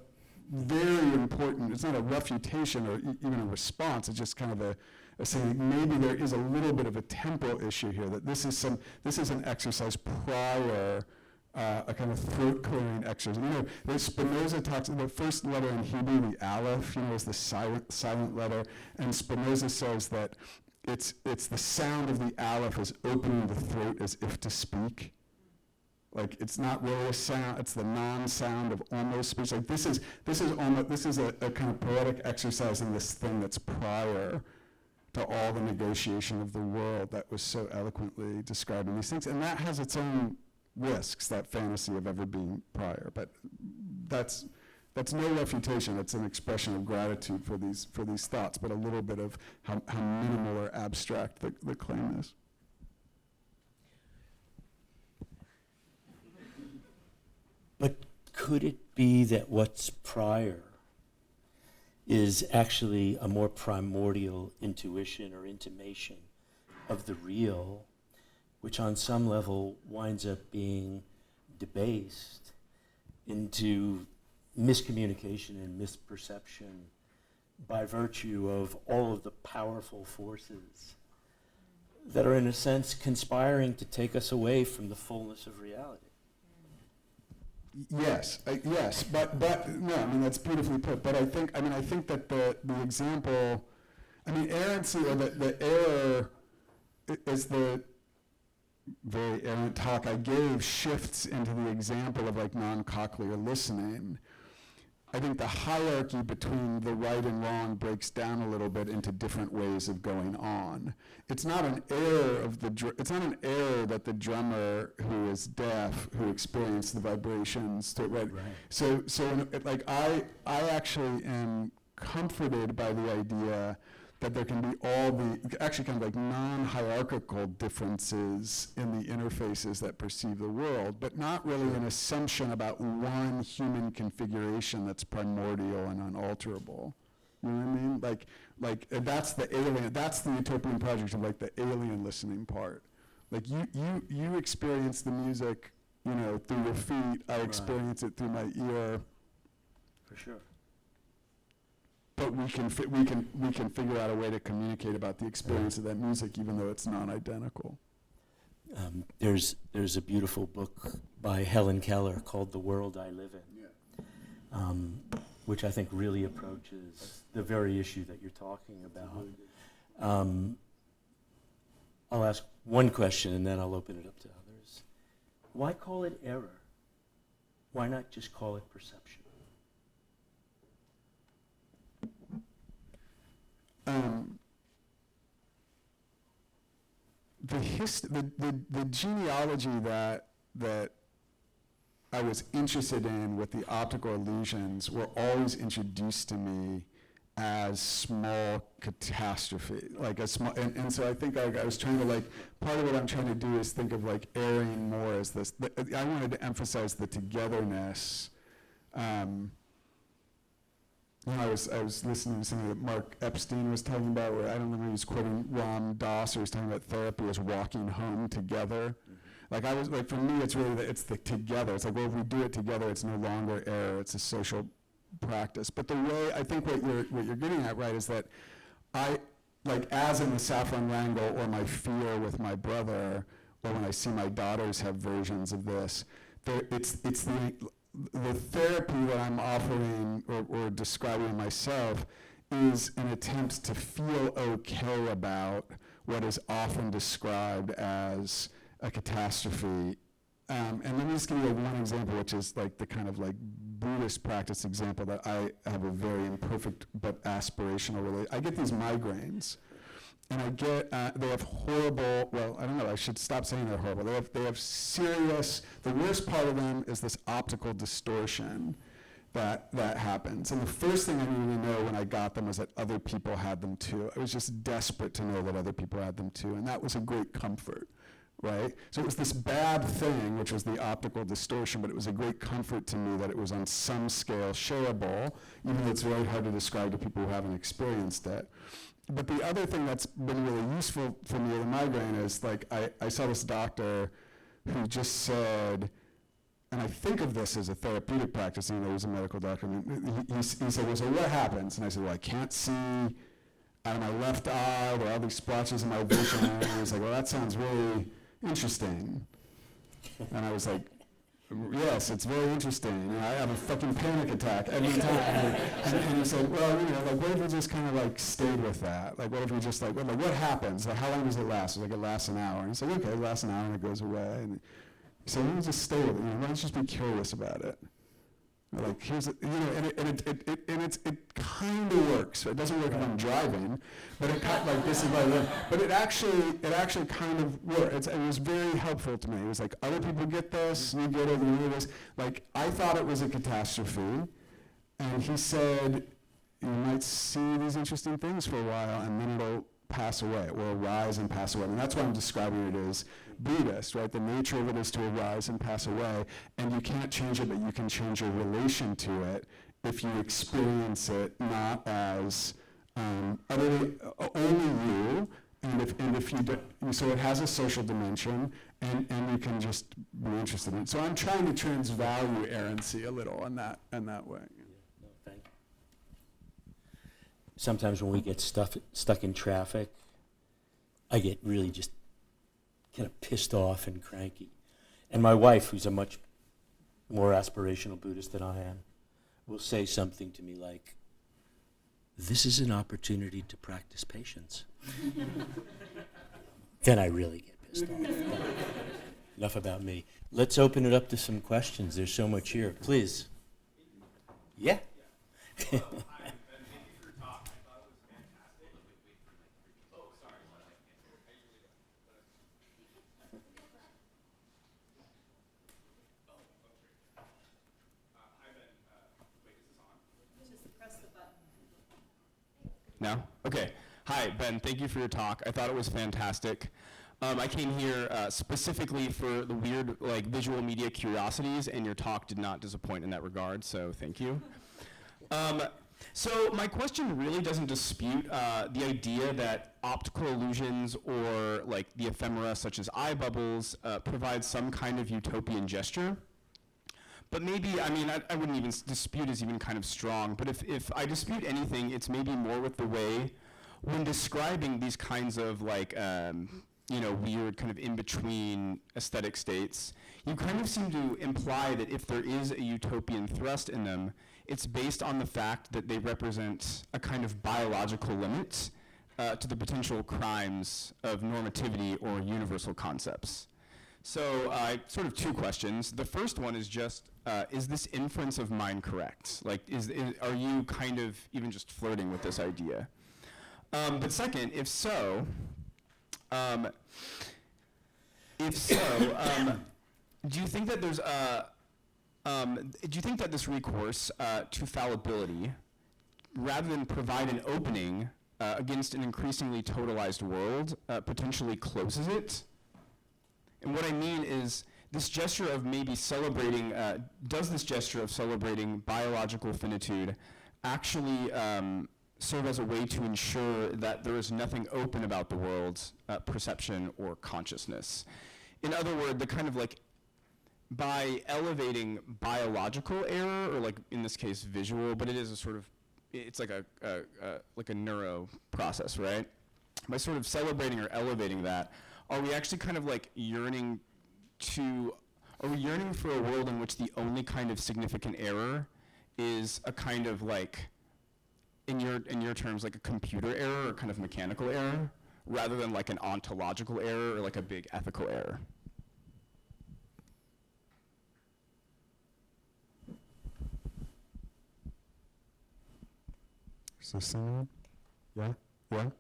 very important, it's not a refutation or even a response, it's just kind of a saying maybe there is a little bit of a temporal issue here, that this is an exercise prior, a kind of throat-clearing exercise. You know, Spinoza talks, the first letter in Hebrew, the Aleph, you know, is the silent letter, and Spinoza says that it's the sound of the Aleph is opening the throat as if to speak. Like, it's not really a sound, it's the non-sound of almost speech. Like, this is a kind of poetic exercise in this thing that's prior to all the negotiation of the world that was so eloquently described in these things. And that has its own risks, that fantasy of ever being prior, but that's no refutation. It's an expression of gratitude for these thoughts, but a little bit of how minimal or abstract the claim is. But could it be that what's prior is actually a more primordial intuition or intimation of the real, which on some level winds up being debased into miscommunication and misperception by virtue of all of the powerful forces that are in a sense conspiring to take us away from the fullness of reality? Yes, but no, I mean, that's beautifully put. But I think that the example, I mean, errancy, or the error is the very errant talk I gave shifts into the example of, like, non-cochlear listening. I think the hierarchy between the right and wrong breaks down a little bit into different ways of going on. It's not an error it's not an error that the drummer who is deaf, who experienced the vibrations, right? So like, I actually am comforted by the idea that there can be all the, actually kind of like non-hierarchical differences in the interfaces that perceive the world, but not really an assumption about one human configuration that's primordial and unalterable. You know what I mean? Like that's the alien, that's the utopian project of, like, the alien listening part. Like, you experience the music, you know, through your feet, I experience it through my ear. For sure. But we can figure out a way to communicate about the experience of that music, even though it's non-identical. There's a beautiful book by Helen Keller called The World I Live In, which I think really approaches the very issue that you're talking about. I'll ask one question and then I'll open it up to others. Why call it error? Why not just call it perception? The genealogy that I was interested in with the optical illusions were always introduced to me as small catastrophe, like a small, and so I think I was trying to, like, part of what I'm trying to do is think of, like, erring more as this. I wanted to emphasize the togetherness. I was listening to something that Mark Epstein was talking about, where I don't remember, he was quoting Ram Dass, or he was talking about therapy as walking home together. Like, I was like, for me, it's really it's the together. It's like, well, if we do it together, it's no longer error. It's a social practice. But the way I think what you're getting at, right, is that like, as in the saffron wrangle, or my fear with my brother, or when I see my daughters have versions of this, it's the therapy that I'm offering or describing myself is an attempt to feel okay about what is often described as a catastrophe. And let me just give you one example, which is like the kind of like Buddhist practice example that I have a very imperfect but aspirational relation. I get these migraines, and I get, they have horrible, well, I don't know, I should stop saying they're horrible. They have serious, the worst part of them is this optical distortion that happens. And the first thing I needed to know when I got them was that other people had them too. I was just desperate to know that other people had them too, and that was a great comfort, right? So it was this bad thing, which was the optical distortion, but it was a great comfort to me that it was on some scale shareable, even though it's very hard to describe to people who haven't experienced it. But the other thing that's been really useful for me with a migraine is, like, I saw this doctor who just said, and I think of this as a therapeutic practice, even though he's a medical doctor. He said, well, so what happens? And I said, well, I can't see out of my left eye. There are all these splotches in my vision. And he was like, well, that sounds really interesting. And I was like, yes, it's very interesting. You know, I have a fucking panic attack every time. And he said, well, you know, like, what if we just kind of like stayed with that? Like, what if we just like what happens? Like, how long does it last? Like, it lasts an hour. And he said, okay, it lasts an hour and it goes away. And he said, let's just stay with it. You know, let's just be curious about it. Like, here's it, you know, and it kind of works. It doesn't work if I'm driving, but it kind like this is like, but it actually kind of works. It was very helpful to me. It was like, other people get this, you get it, you get this. Like, I thought it was a catastrophe, and he said, you might see these interesting things for a while, and then it'll pass away. It will arise and pass away. And that's why I'm describing it as Buddhist, right? The nature of it is to arise and pass away, and you can't change it, but you can change your relation to it if you experience it not as only you, and if you do, so it has a social dimension, and you can just be interested in it. So I'm trying to transvalue errancy a little in that way. No, thank you. Sometimes when we get stuck in traffic, I get really just kind of pissed off and cranky. And my wife, who's a much more aspirational Buddhist than I am, will say something to me like, this is an opportunity to practice patience. Then I really get pissed off. Enough about me. Let's open it up to some questions. There's so much here. Please. Yeah. No? Okay. Hi, Ben. Thank you for your talk. I thought it was fantastic. I came here specifically for the weird, like, visual media curiosities, and your talk did not disappoint in that regard, so thank you. So my question really doesn't dispute the idea that optical illusions or, like, the ephemera, such as eye bubbles, provide some kind of utopian gesture. But maybe, I mean, I wouldn't even dispute is even kind of strong, but if I dispute anything, it's maybe more with the way, when describing these kinds of, like, you know, weird kind of in-between aesthetic states, you kind of seem to imply that if there is a utopian thrust in them, it's based on the fact that they represent a kind of biological limit to the potential crimes of normativity or universal concepts. So sort of two questions. The first one is just, is this inference of mine correct? Like, are you kind of even just flirting with this idea? But second, if so, do you think that there's do you think that this recourse to fallibility, rather than provide an opening against an increasingly totalized world, potentially closes it? And what I mean is, this gesture of maybe celebrating, does this gesture of celebrating biological finitude actually serve as a way to ensure that there is nothing open about the world's perception or consciousness. In other words, the kind of like, by elevating biological error, or like in this case visual, but it is a sort of, it's like a neuro process, right? By sort of celebrating or elevating that, are we actually kind of like yearning for a world in which the only kind of significant error is a kind of like, in your terms, like a computer error or kind of mechanical error, rather than like an ontological error or like a big ethical error? Is this thing on? Yeah? Yeah?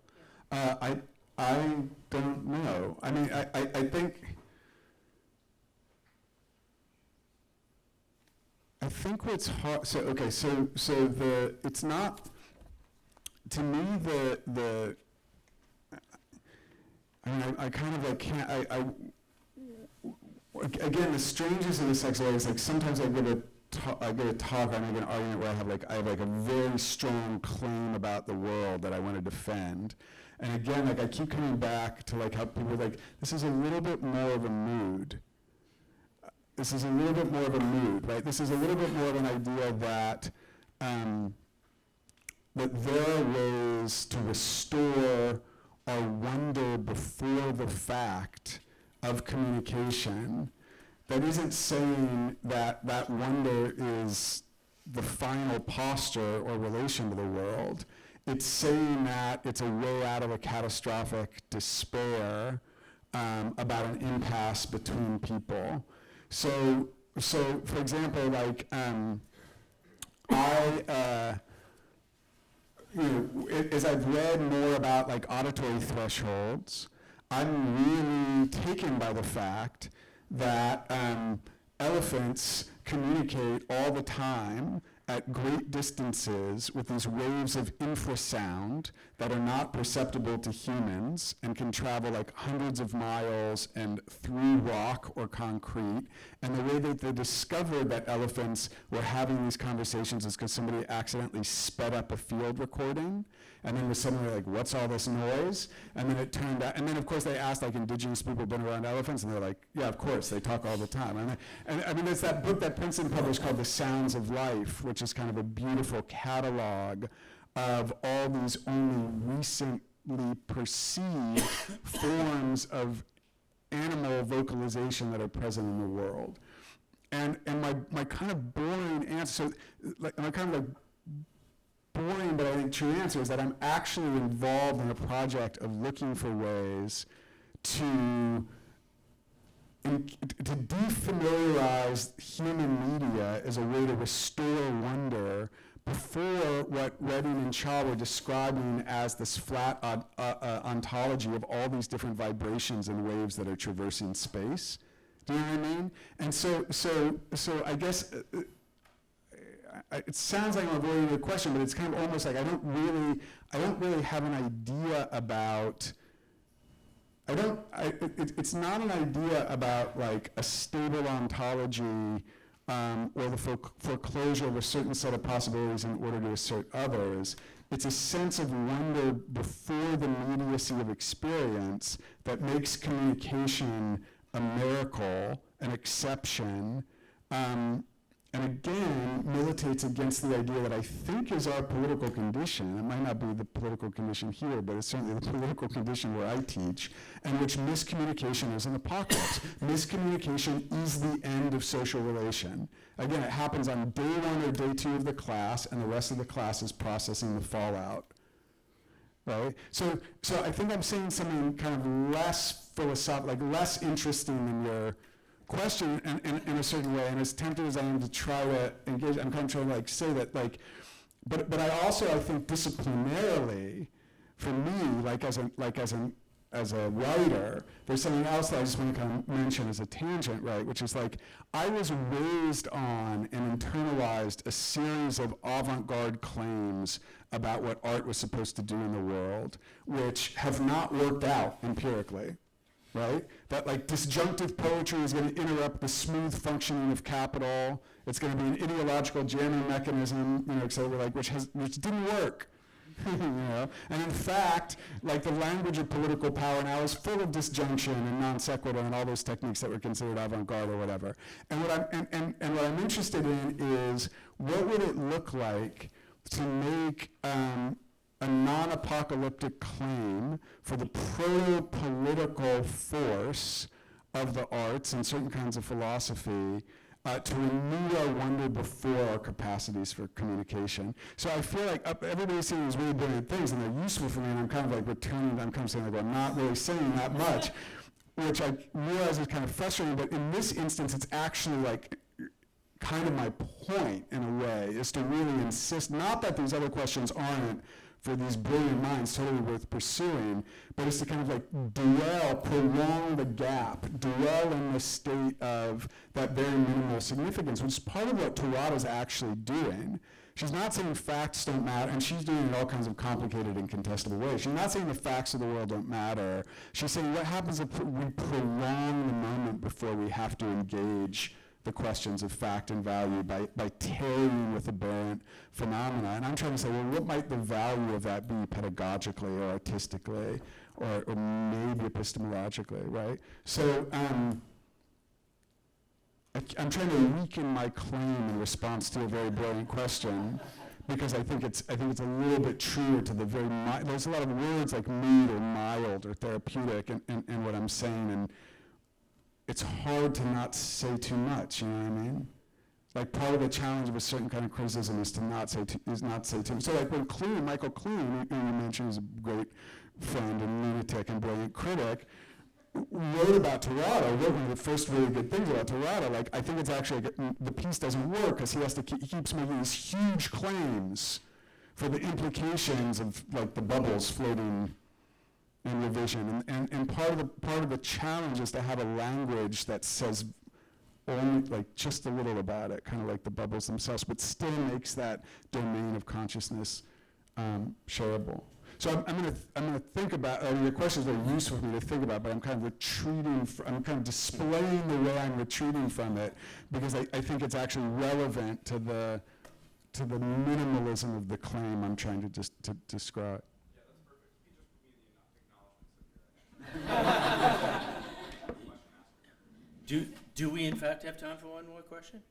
I don't know. I mean, I think what's hard, so it's not, to me, I mean, I kind of like can't, again, the strangers in the sex life is like, sometimes I give a talk, I make an argument where I have a very strong claim about the world that I want to defend. And again, like I keep coming back to like how people are like, this is a little bit more of a mood. This is a little bit more of a mood, right? This is a little bit more of an idea that that there are ways to restore our wonder before the fact of communication that isn't saying that that wonder is the final posture or relation to the world. It's saying that it's a way out of a catastrophic despair about an impasse between people. So for example, like as I've read more about like auditory thresholds, I'm really taken by the fact that elephants communicate all the time at great distances with these waves of infrasound that are not perceptible to humans and can travel like hundreds of miles and through rock or concrete. And the way that they discovered that elephants were having these conversations is because somebody accidentally sped up a field recording, and then was suddenly like, what's all this noise? And then it turned out, and then of course they asked like indigenous people been around elephants, and they're like, yeah, of course, they talk all the time. And I mean, there's that book that Princeton published called The Sounds of Life, which is kind of a beautiful catalog of all these only recently perceived forms of animal vocalization that are present in the world. And my kind of boring answer, so like, my kind of like boring but I think true answer is that I'm actually involved in a project of looking for ways to defamiliarize human media as a way to restore wonder before what Redding and Shaw were describing as this flat ontology of all these different vibrations and waves that are traversing space. Do you know what I mean? And so I guess it sounds like I'm avoiding the question, but it's kind of almost like I don't really have an idea about. It's not an idea about like a stable ontology or the foreclosure of a certain set of possibilities in order to assert others. It's a sense of wonder before the immediacy of experience that makes communication a miracle, an exception, and again, militates against the idea that I think is our political condition. It might not be the political condition here, but it's certainly the political condition where I teach, in which miscommunication is an apocalypse. Miscommunication is the end of social relation. Again, it happens on day 1 or day 2 of the class, and the rest of the class is processing the fallout. Right? So I think I'm saying something kind of less philosophical, like less interesting than your question in a certain way, and as tempted as I am to try to engage, I'm kind of trying to like say that like, but I also I think disciplinarily, for me, like as a writer, there's something else that I just want to kind of mention as a tangent, right? Which is like I was raised on and internalized a series of avant-garde claims about what art was supposed to do in the world, which have not worked out empirically. right? That like disjunctive poetry is going to interrupt the smooth functioning of capital. It's going to be an ideological jamming mechanism, et cetera, like which didn't work. And in fact, like the language of political power now is full of disjunction and non sequitur and all those techniques that were considered avant-garde or whatever. And what I'm interested in is what would it look like to make a non-apocalyptic claim for the proto-political force of the arts and certain kinds of philosophy to renew our wonder before our capacities for communication. So I feel like everybody's saying these really brilliant things, and they're useful for me, and I'm kind of like returning, I'm kind of saying like, I'm not really saying that much, which I realize is kind of frustrating, but in this instance, it's actually like kind of my point, in a way, is to really insist, not that these other questions aren't, for these brilliant minds, totally worth pursuing, but it's to kind of like prolong the gap, dwell in the state of that very minimal significance, which is part of what Tarada's actually doing. She's not saying facts don't matter, and she's doing it in all kinds of complicated and contestable ways. She's not saying the facts of the world don't matter. She's saying what happens if we prolong the moment before we have to engage the questions of fact and value by tarrying with aberrant phenomena. And I'm trying to say, well, what might the value of that be pedagogically or artistically or maybe epistemologically, right? So I'm trying to weaken my claim in response to a very brilliant question, because I think it's a little bit truer to the very, there's a lot of words like mood or mild or therapeutic in what I'm saying, and it's hard to not say too much, you know what I mean? Like part of the challenge of a certain kind of criticism is to not say too much. So like when Michael Clune, who you mentioned is a great friend and lunatic and brilliant critic, wrote about Tarada, wrote one of the first really good things about Tarada, like I think it's actually, the piece doesn't work because he keeps making these huge claims for the implications of like the bubbles floating in revision, and part of the challenge is to have a language that says only like just a little about it, kind of like the bubbles themselves, but still makes that domain of consciousness shareable. So I'm gonna think about your questions are useful for me to think about, but I'm kind of retreating. I'm kind of displaying the way I'm retreating from it because I think it's actually relevant to the minimalism of the claim I'm trying to describe. Do we in fact have time for one more question?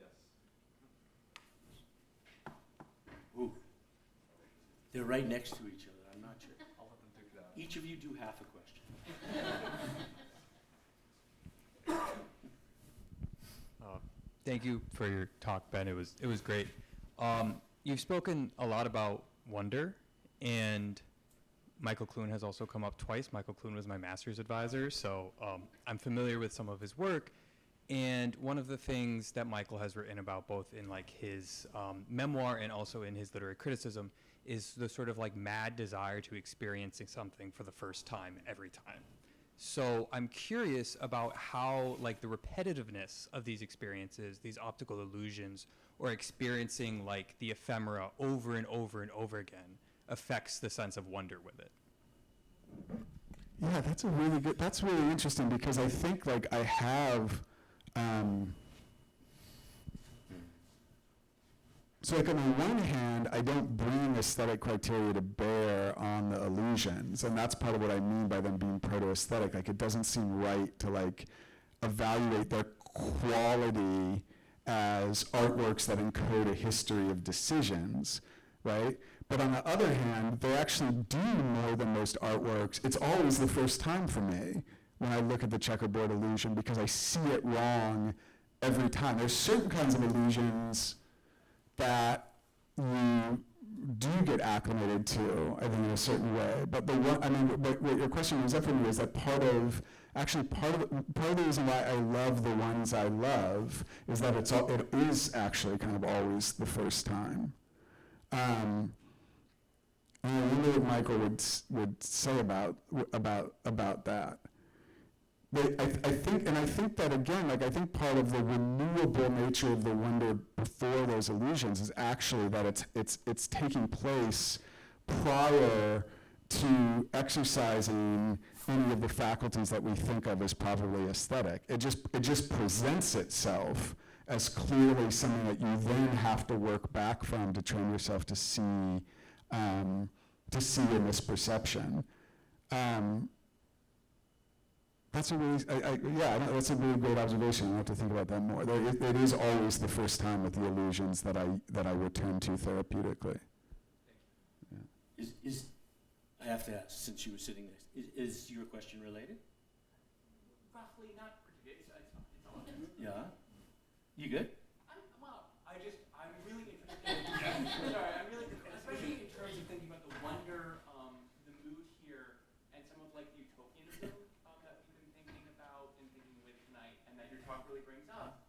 Yes. Ooh. They're right next to each other. I'm not sure. I'll let them figure it out. Each of you do half a question. Thank you for your talk, Ben. It was great. You've spoken a lot about wonder, and Michael Clune has also come up twice. Michael Clune was my master's advisor, so I'm familiar with some of his work. And one of the things that Michael has written about, both in like his memoir and also in his literary criticism, is the sort of like mad desire to experiencing something for the first time every time. So I'm curious about how like the repetitiveness of these experiences, these optical illusions, or experiencing like the ephemera over and over and over again affects the sense of wonder with it. Yeah, that's really interesting, because I think like I have, so like on the one hand, I don't bring aesthetic criteria to bear on the illusions, and that's part of what I mean by them being proto-aesthetic. Like it doesn't seem right to like evaluate their quality as artworks that encode a history of decisions, right? But on the other hand, they actually do more than most artworks. It's always the first time for me when I look at the checkerboard illusion, because I see it wrong every time. There's certain kinds of illusions that you do get acclimated to, I think, in a certain way. But what your question was up for me is that part of the reason why I love the ones I love is that it is actually kind of always the first time. And I wonder what Michael would say about that. I think that again, like I think part of the renewable nature of the wonder before those illusions is actually that it's taking place prior to exercising any of the faculties that we think of as probably aesthetic. It just presents itself as clearly something that you then have to work back from to train yourself to see a misperception. That's a really, that's a really great observation. I have to think about that more. It is always the first time with the illusions that I return to therapeutically. Is I have to ask, since you were sitting there, is your question related? Roughly, not particularly. It's all good. Yeah. You good? I'm really interested. Sorry, I'm really interested, especially in terms of thinking about the wonder, the mood here, and some of like the utopianism that we've been thinking about and thinking with tonight, and that your talk really brings up.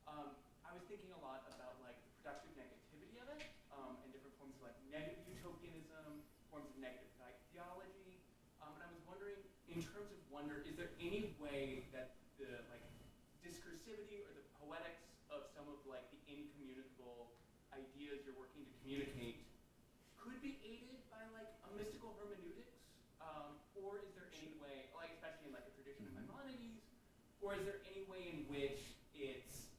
I was thinking a lot about like the productive negativity of it, and different forms of like negative utopianism, forms of negative theology, and I was wondering, in terms of wonder, is there any way that the like discursivity or the poetics of some of like the incommunicable ideas you're working to communicate could be aided by like a mystical hermeneutics, or is there any way, like especially in like a tradition of Maimonides, or is there any way in which it's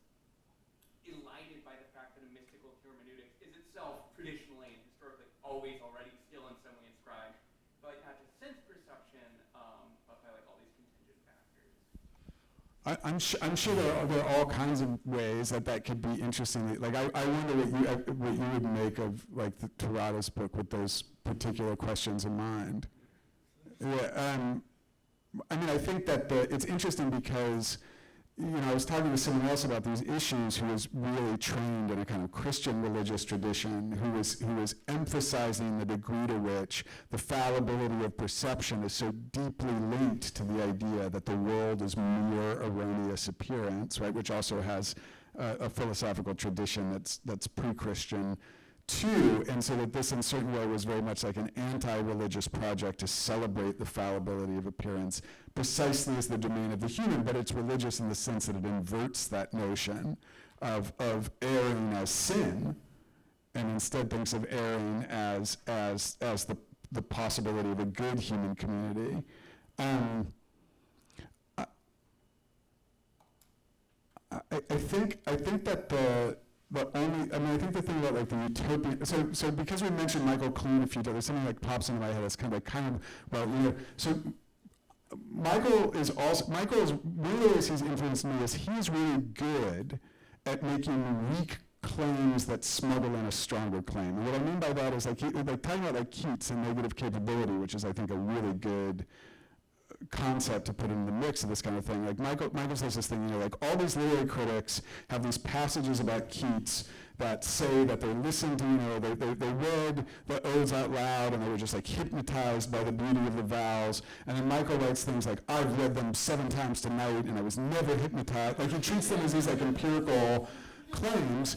elided by the fact that a mystical hermeneutics is itself traditionally and historically always already still in some way inscribed by like not just sense perception, but by like all these contingent factors? I'm sure there are all kinds of ways that could be interesting. Like I wonder what you would make of like the Terada's book with those particular questions in mind. Yeah, I mean, I think that it's interesting because, I was talking to someone else about these issues who was really trained in a kind of Christian religious tradition, who was emphasizing the degree to which the fallibility of perception is so deeply linked to the idea that the world is mere erroneous appearance, right? Which also has a philosophical tradition that's pre-Christian too, and so that this in certain way was very much like an anti-religious project to celebrate the fallibility of appearance precisely as the domain of the human, but it's religious in the sense that it inverts that notion of erring as sin, and instead thinks of erring as the possibility of a good human community. I think that I think the thing about like the utopian, so because we mentioned Michael Clune a few times, something like pops into my head that's kind of well, so Michael is one of the ways he's influenced me is he's really good at making weak claims that smuggle in a stronger claim. And what I mean by that is like talking about like Keats and negative capability, which is I think a really good concept to put in the mix of this kind of thing. Like Michael says this thing, like all these literary critics have these passages about Keats that say that they listened to, they read the odes out loud and they were just like hypnotized by the beauty of the vowels. And then Michael writes things like, I've read them 7 times tonight and I was never hypnotized. Like he treats them as these like empirical claims.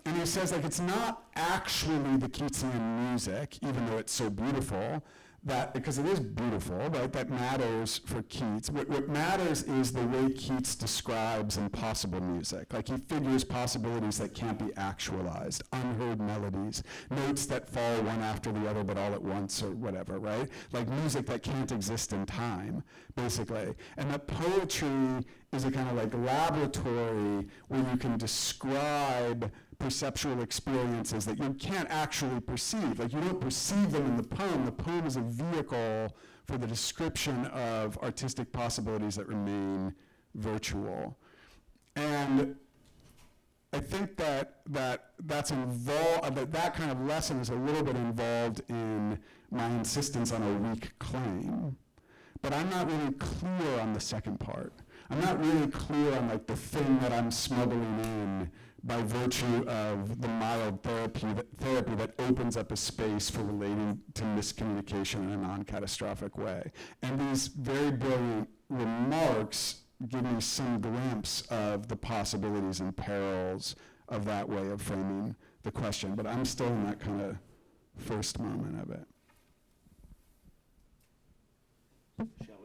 And he says like it's not actually the Keatsian music, even though it's so beautiful, that, because it is beautiful, right, that matters for Keats. What matters is the way Keats describes impossible music. Like he figures possibilities that can't be actualized, unheard melodies, notes that fall one after the other but all at once or whatever, right? Like music that can't exist in time, basically. And that poetry is a kind of like laboratory where you can describe perceptual experiences that you can't actually perceive. Like you don't perceive them in the poem. The poem is a vehicle for the description of artistic possibilities that remain virtual. And I think that's involved, that kind of lesson is a little bit involved in my insistence on a weak claim. But I'm not really clear on the second part. I'm not really clear on like the thing that I'm smuggling in by virtue of the mild therapy that opens up a space for relating to miscommunication in a non-catastrophic way. And these very brilliant remarks give me some glimpse of the possibilities and perils of that way of framing the question, but I'm still in that kind of first moment of it. Shall